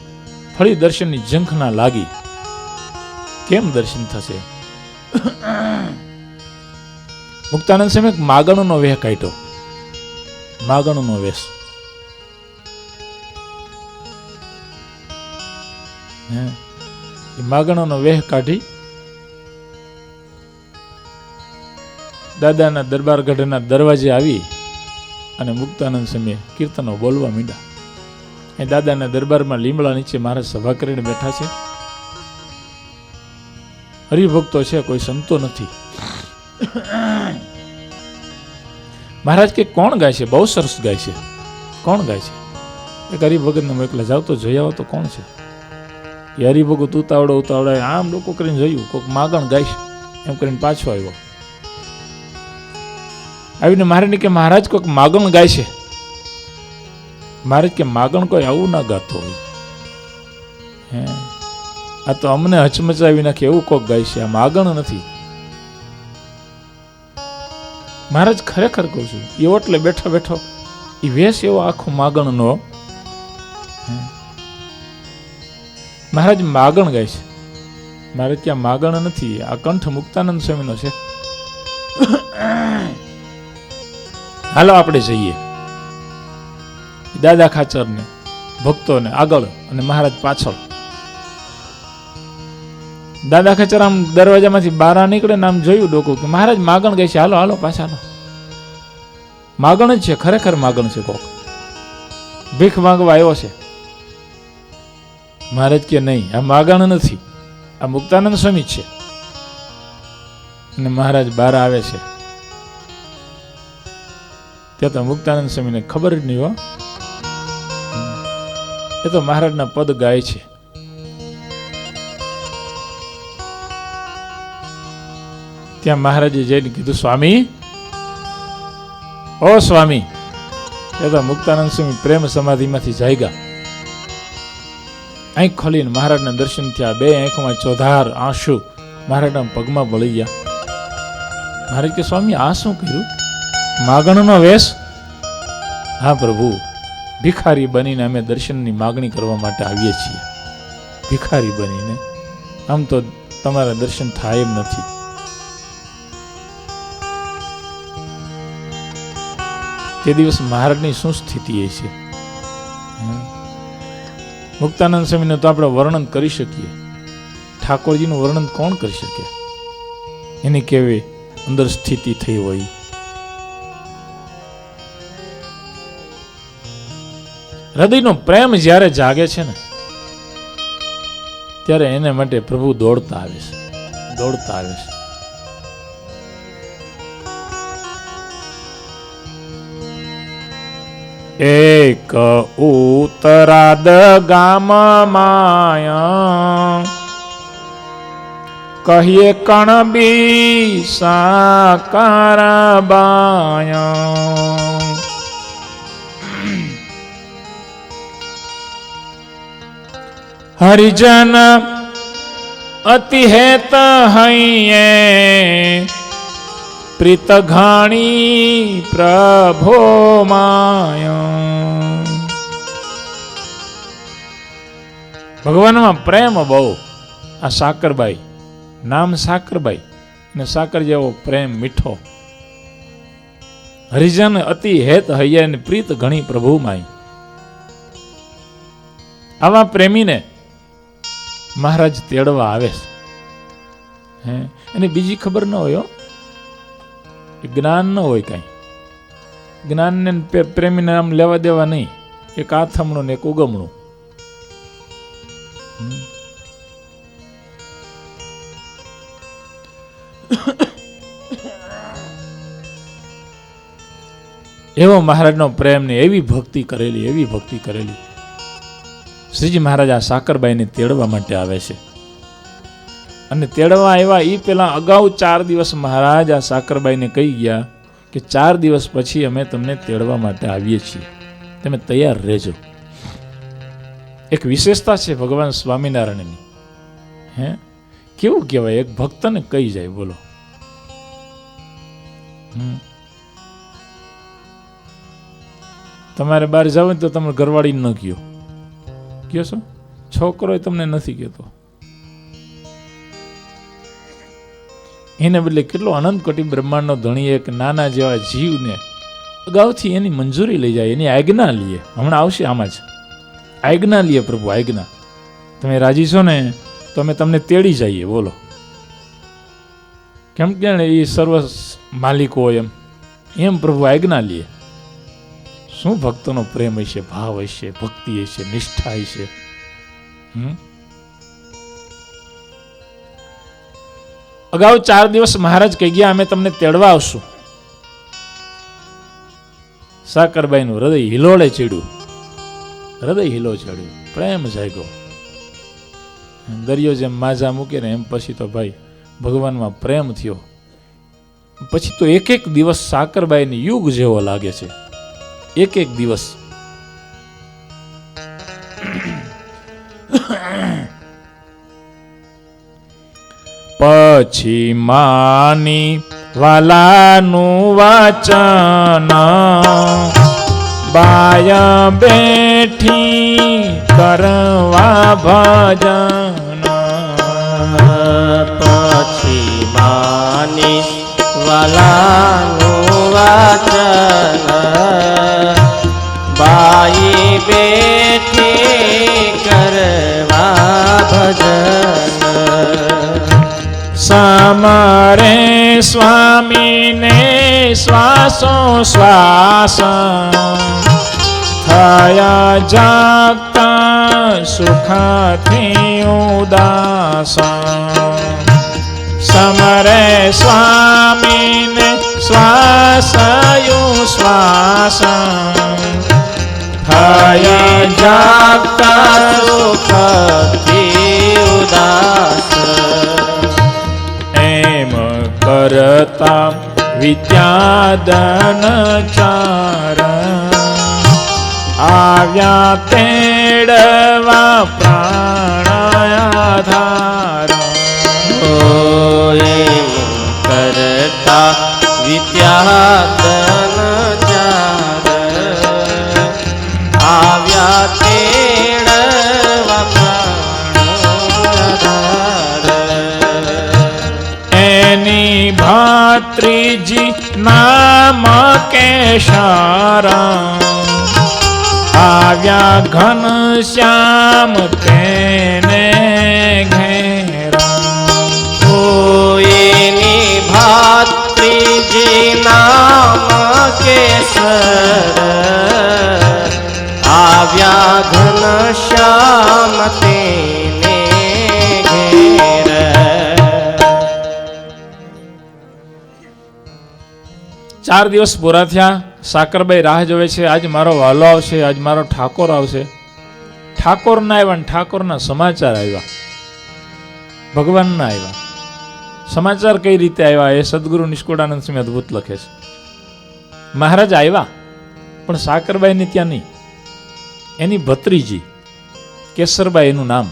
[SPEAKER 1] ફરી દર્શનની ઝંખના લાગી. કેમ દર્શન થશે? મુક્તાનંદ સ્વામી માગણનો વેહ કાઢ્યો. માગણનો વેશ. માગણોનો વેહ કાઢી દાદાના દરબાર ગઢના દરવાજે આવી અને મુક્તાનંદ સ્વામીએ કીર્તનો બોલવા માંડ્યા. એ દાદાના દરબારમાં લીમડા નીચે મહારાજ સભા કરીને બેઠા છે. હરિભક્તો છે, કોઈ સંતો નથી. મહારાજ કે કોણ ગાય છે? બહુ સરસ ગાય છે. કોણ ગાય છે? એક હરિભગતને મોકલા, જાવ તો જોઈ આવો તો કોણ છે. એ હરિભગત ઉતાવળે આમ લોકો કરીને જોયું, કોઈક માગણ ગાય છે એમ કરીને પાછો આવ્યો. આવીને મહારાજને કે મહારાજ કોઈક માગણ ગાય છે. મહારાજ કે માગણ કોઈ આવું ના ગાતો હોય. હે, આ તો અમને હચમચાવી નાખે એવું કોક ગાય છે, આ માગણ નથી. મહારાજ ખરેખર કહું છું, એવો એટલે બેઠો બેઠો એ વેશ એવો આખો માગણનો. મહારાજ માગણ ગાય છે. મહારાજ ક્યાં માગણ નથી, આ કંઠ મુક્તાનંદ સ્વામીનો છે. હાલો આપણે જઈએ. દાદા ખાચરને ભક્તોને આગળ અને મહારાજ પાછળ. દાદા ખાચર આમ દરવાજામાંથી બહાર નીકળે ને આમ જોયું ડોકું કે મહારાજ માગણ ગાય છે, હાલો હાલો પાછા હાલો. માગણ જ છે, ખરેખર માગણ છે. કોક ભીખ માંગવા આવ્યો છે. મહારાજ કે નહીં, આ માગણ નથી, આ મુક્તાનંદ સ્વામી છે. અને મહારાજ બહાર આવે છે. ત્યાં તો મુક્તાનંદ સ્વામીને ખબર જ નહીં હો, એ તો મહારાજના પદ ગાય છે. ત્યાં મહારાજે જઈને કીધું, સ્વામી, ઓ સ્વામી. એ તો મુક્તાનંદ સ્વામી પ્રેમ સમાધિમાંથી જાગ્યા. આંખ ખોલીને મહારાજના દર્શન થયા. બે આંખોમાં ચોધાર આંસુ મહારાજના પગમાં બળી ગયા. મહારાજ કે સ્વામી આ શું કર્યું? માગણનો વેશ? હા પ્રભુ, ભિખારી બનીને અમે દર્શનની માગણી કરવા માટે આવીએ છીએ. ભિખારી બનીને, આમ તો તમારા દર્શન થાય એમ નથી. તે દિવસ મહારાજની શું સ્થિતિ એ છે? મુક્તાનંદ સ્વામીને તો આપણે વર્ણન કરી શકીએ, ઠાકોરજીનું વર્ણન કોણ કરી શકે? એની કેવી અંદર સ્થિતિ થઈ હોય. હૃદયનો પ્રેમ જ્યારે જાગે છે ને, ત્યારે એને માટે પ્રભુ દોડતા આવે છે, દોડતા આવે છે. એક ઉતરાદ ગામ માયા કહીએ કણ બી સાકાર બાયા. હરિજન અતિ હેત હૈયે પ્રીત ઘાણી પ્રભો માયા. ભગવાનમાં પ્રેમ બહુ. આ સાકરબાઈ, નામ સાકરબાઈ, ને સાકર જેવો પ્રેમ મીઠો. હરિજન અતિ હેત હૈયે ને પ્રીત ઘણી પ્રભુ માય. આવા પ્રેમીને મહારાજ તેડવા આવે છે. હે, એને બીજી ખબર ન હોય, જ્ઞાન ન હોય કઈ. જ્ઞાનને પ્રેમીને આમ લેવા દેવા નહીં. એક આથમણું ને એક ઉગમણું. એવો મહારાજનો પ્રેમ ને એવી ભક્તિ કરેલી, એવી ભક્તિ કરેલી. શ્રીજી મહારાજ આ સાકરબાઈને તેડવા માટે આવે છે. અને તેડવા આવ્યા એ પેલા અગાઉ 4 દિવસ મહારાજ આ સાકરબાઈને કહી ગયા કે 4 દિવસ પછી અમે તમને તેડવા માટે આવીએ છીએ, તમે તૈયાર રહેજો. એક વિશેષતા છે ભગવાન સ્વામિનારાયણની. હે, કેવું કહેવાય, એક ભક્તને કહી જાય, બોલો. તમારે બહાર જાવ તો તમે ઘરવાળી ન કયો છો, છોકરો તમને નથી કહેતો. એને બદલે કેટલો અનંત કોટી બ્રહ્માંડનો ધણી એક નાના જેવા જીવને અગાઉથી એની મંજૂરી લઈ જાય, એની આજ્ઞા લઈએ. હમણાં આવશે આમાં જ આજ્ઞા લઈએ. પ્રભુ આજ્ઞા, તમે રાજી છો ને તો અમે તમને તેડી જઈએ, બોલો. કેમ કે એ સર્વ માલિક હોય એમ પ્રભુ આજ્ઞા લઈએ. શું ભક્તોનો પ્રેમ હશે, ભાવ હશે, ભક્તિ હશે, નિષ્ઠા હશે. અગાઉ 4 દિવસ મહારાજ કહી ગયા અમે તમને તેડવા આવશું. સાકરબાઈનું હૃદય હિલોળે ચડ્યું, હૃદય હિલો ચડ્યું, પ્રેમ જાગ્યો. દરિયો જેમ માજા મૂકે ને એમ પછી તો ભાઈ ભગવાનમાં પ્રેમ થયો. પછી તો એક એક દિવસ સાકરબાઈને યુગ જેવો લાગે છે, એક એક દિવસ. પછી માની વાલાનું વાચન બાય બેઠી કરવા ભજન.
[SPEAKER 2] પછી માની વાલાનું વાચન બાઈ બેઠી કરવા ભજન.
[SPEAKER 1] સમરે સ્વામીને શ્વાસો શ્વાસ થયા જાગતા સુખથી ઉદાસ. સમરે સ્વામીને શ્વાસયું શ્વાસ થયા જાગતા
[SPEAKER 2] સુખથી ઉદાસ.
[SPEAKER 1] એમ કરતા વિદ્યાદન ચાર આવ્યા તેડવા પ્રાણાયાધાર.
[SPEAKER 2] એમ કરતા વિદ્યાદન ચાર આવ્યા તેડવા પ્રાણાયાધાર.
[SPEAKER 1] એની ભાત્રીજી નામ કેશારા આવ્યા ઘનશ્યામ તેને ઘેરા.
[SPEAKER 2] એની ભાત્રીજી નામ કેસર આવ્યા ઘનશ્યામ તેને ઘેર.
[SPEAKER 1] 4 દિવસ પૂરા થયા. સાકરબાઈ રાહ જોવે છે, આજ મારો વાલો આવશે, આજ મારો ઠાકોર આવશે. ઠાકોર ના આવ્યા ને ઠાકોરના સમાચાર આવ્યા, ભગવાનના આવ્યા. સમાચાર કઈ રીતે આવ્યા એ સદગુરુ નિષ્કુળાનંદ સ્વામી અદભુત લખે છે. મહારાજ આવ્યા પણ સાકરબાઈને ત્યાં નહીં, એની ભત્રીજી કેસરબાઈ એનું નામ,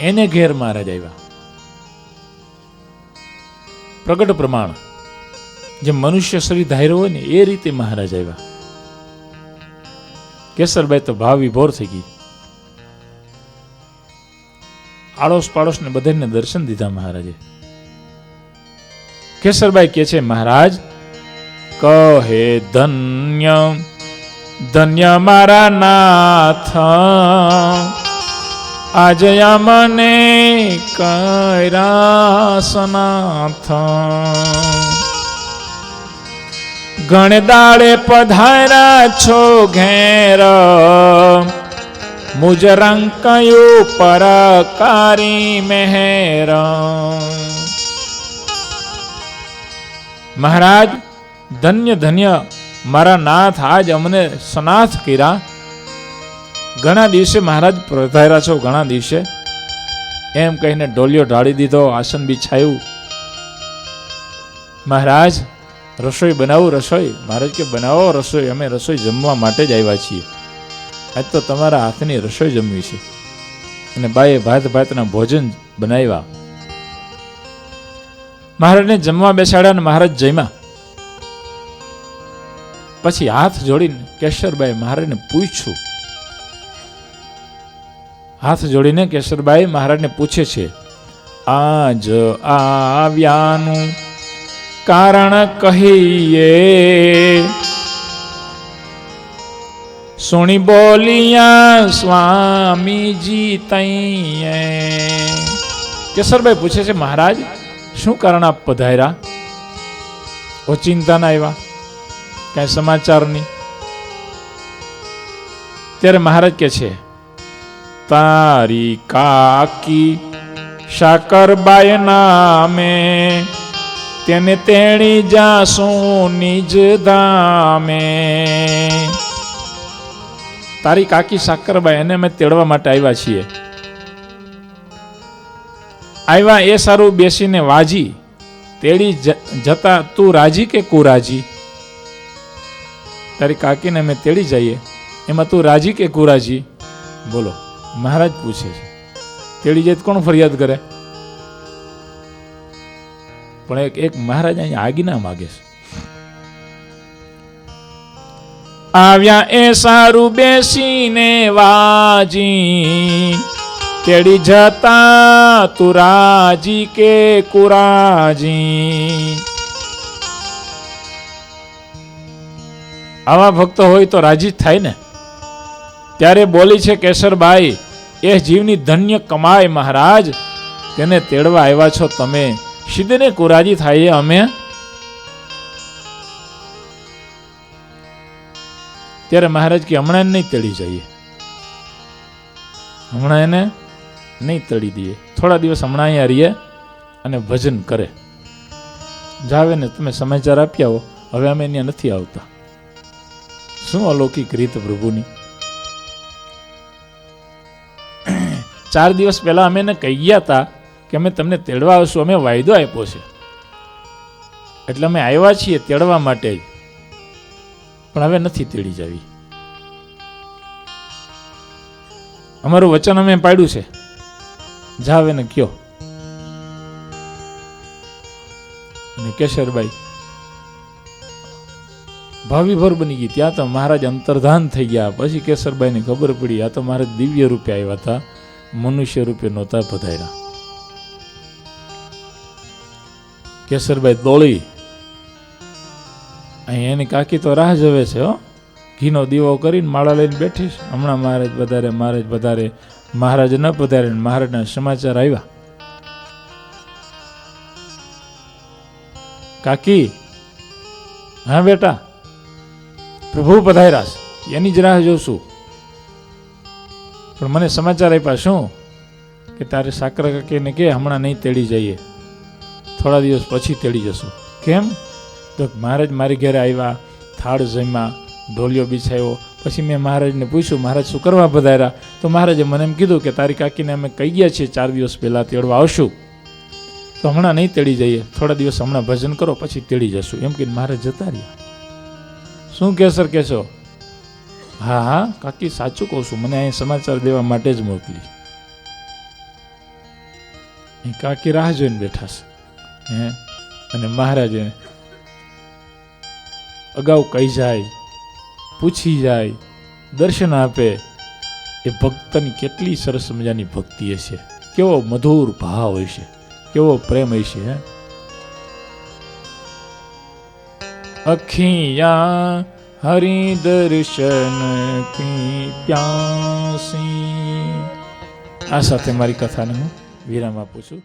[SPEAKER 1] એને ઘેર મહારાજ આવ્યા. પ્રગટ પ્રમાણ જે મનુષ્ય શરીર ધાર્યો હોય ને એ રીતે મહારાજ આવ્યા. કેસરબાઈ તો ભાવ વિભોર થઈ ગઈ. આડોશ પાડોશ ને બધાને દર્શન દીધા મહારાજે. કેસરબાઈ કે છે મહારાજ કહે ધન્ય ધન્ય મારા નાથ આજે મને કૈરાસનાથ. ગણદાળે પધારા છો ઘેર મુજ રંકયું પરકારી મહેર. મહારાજ ધન્ય ધન્ય મારા નાથ આજ અમને સનાથ કર્યા. ઘણા દિવસે મહારાજ પધાર્યા છો, ઘણા દિવસે એમ કહીને ડોલિયો ઢાળી દીધો, આસન બિછાયું. મહારાજ રસોઈ બનાવું, રસોઈ. મહારાજ કે બનાવો રસોઈ, અમે રસોઈ જમવા માટે જ આવ્યા છીએ. આજ તો તમારા હાથની રસોઈ જમવી છે. અને બાએ ભાત ભાતના ભોજન બનાવ્યા. મહારાજને જમવા બેસાડ્યા અને મહારાજ જમ્યા. પછી હાથ જોડીને કેશરબાઈ મહારાજને પૂછ્યું, હાથ જોડીને કેશરબાઈ મહારાજને પૂછે છે આજ આવ્યાનું કારણ કહીએ. સુણી બોલિયા સ્વામીજી તૈયે. કેશરબાઈ પૂછે છે મહારાજ શું કારણ આપ પધાર્યા? ઓચિંતા ના આવ્યા, કઈ સમાચાર નહીં. ત્યારે મહારાજ કે છે, તારી કાકી શાકરબાઈ નામે, તેને તેણી જાશું નિજ ધામે. તારી કાકી શાકરબાઈ, એને અમે તેડવા માટે આવ્યા છીએ. આવ્યા એ સારું, બેસીને વાજી, તેડી જતા તું રાજી કે કુરાજી? તારી કાકીને અમે તેડી જઈએ, એમાં તું રાજી કે કુરાજી? બોલો, મહારાજ પૂછે છે. તેડી જાય કોણ ફરિયાદ કરે? પણ એક મહારાજ અહીંયા આજ્ઞા માગે છે. આવ્યા એ સારું, બેસીને વાજી, તેડી જતા તું રાજી કે કુરાજી? આવા ભક્તો હોય તો રાજી થાય ને. ત્યારે બોલી છે કેસરબાઈ, એ જીવની ધન્ય કમાય મહારાજ, તેને તેડવા આવ્યા છો તમે, સીધે કુરાજી થાય અમે. ત્યારે મહારાજ કે હમણાં એને નહીં તેડી જઈએ, હમણાં એને નહીં તેડી દઈએ, થોડા દિવસ હમણાં અહીંયા રહીએ અને ભજન કરે. જાવે ને તમે સમાચાર આપી આવો, હવે અમે અહીંયા નથી આવતા. શું અલૌકિક રીત પ્રભુની. 4 દિવસ પહેલા અમે એને કહી ગયા હતા કે અમે તમને તેડવા આવશું, અમે વાયદો આપ્યો છે, એટલે અમે આવ્યા છીએ તેડવા માટે જ, પણ હવે નથી તેડી જાવી. અમારું વચન અમે પાડ્યું છે, જાવ એને કયો. અને કેશરબાઈ ભાવિભર બની ગઈ. ત્યાં તો મહારાજ અંતર્ધાન થઈ ગયા. પછી કેસરબાઈને ખબર પડી આ તો મહારાજ દિવ્ય રૂપે આવ્યા હતા, મનુષ્ય રૂપે નહોતા પધાર્યા. કેસરબાઈ દોડી, અહીં એની કાકી તો રાહ જોવે છે. ઘીનો દીવો કરીને માળા લઈને બેઠીશ, હમણાં મહારાજ પધારે, મહારાજ પધારે. મહારાજ ન પધારે, મહારાજના સમાચાર આવ્યા. કાકી, હા બેટા, પ્રભુ પધાર્યા છે, એની જ રાહ જોશું. પણ મને સમાચાર આપ્યા શું કે તારે સાકર કાકીને કે હમણાં નહીં તેડી જઈએ, થોડા દિવસ પછી તેડી જશું. કેમ? તો મહારાજ મારી ઘરે આવ્યા, થાળ જમ્યા, ઢોલિયો બિછાયો. પછી મેં મહારાજને પૂછ્યું, મહારાજ શું કરવા પધાર્યા? તો મહારાજે મને એમ કીધું કે તારી કાકીને અમે કહી ગયા છીએ 4 દિવસ પહેલા તેડવા આવશું, તો હમણાં નહીં તેડી જઈએ, થોડા દિવસ હમણાં ભજન કરો પછી તેડી જશું. એમ કહીને મહારાજ જતા રહ્યા. શું કેસર કહેશો? હા હા કાકી, સાચું કહું છું, મને અહીં સમાચાર દેવા માટે જ મોકલી. કાકી રાહ જોઈને બેઠા છે. અને મહારાજે અગાઉ કહી જાય, પૂછી જાય, દર્શન આપે. એ ભક્તની કેટલી સરસ મજાની ભક્તિ હશે, કેવો મધુર ભાવ હશે, કેવો પ્રેમ હશે. અખિયા હરિ દર્શન કી પ્યાસી. આ સાથે મારી કથાને હું વિરામ આપું છું.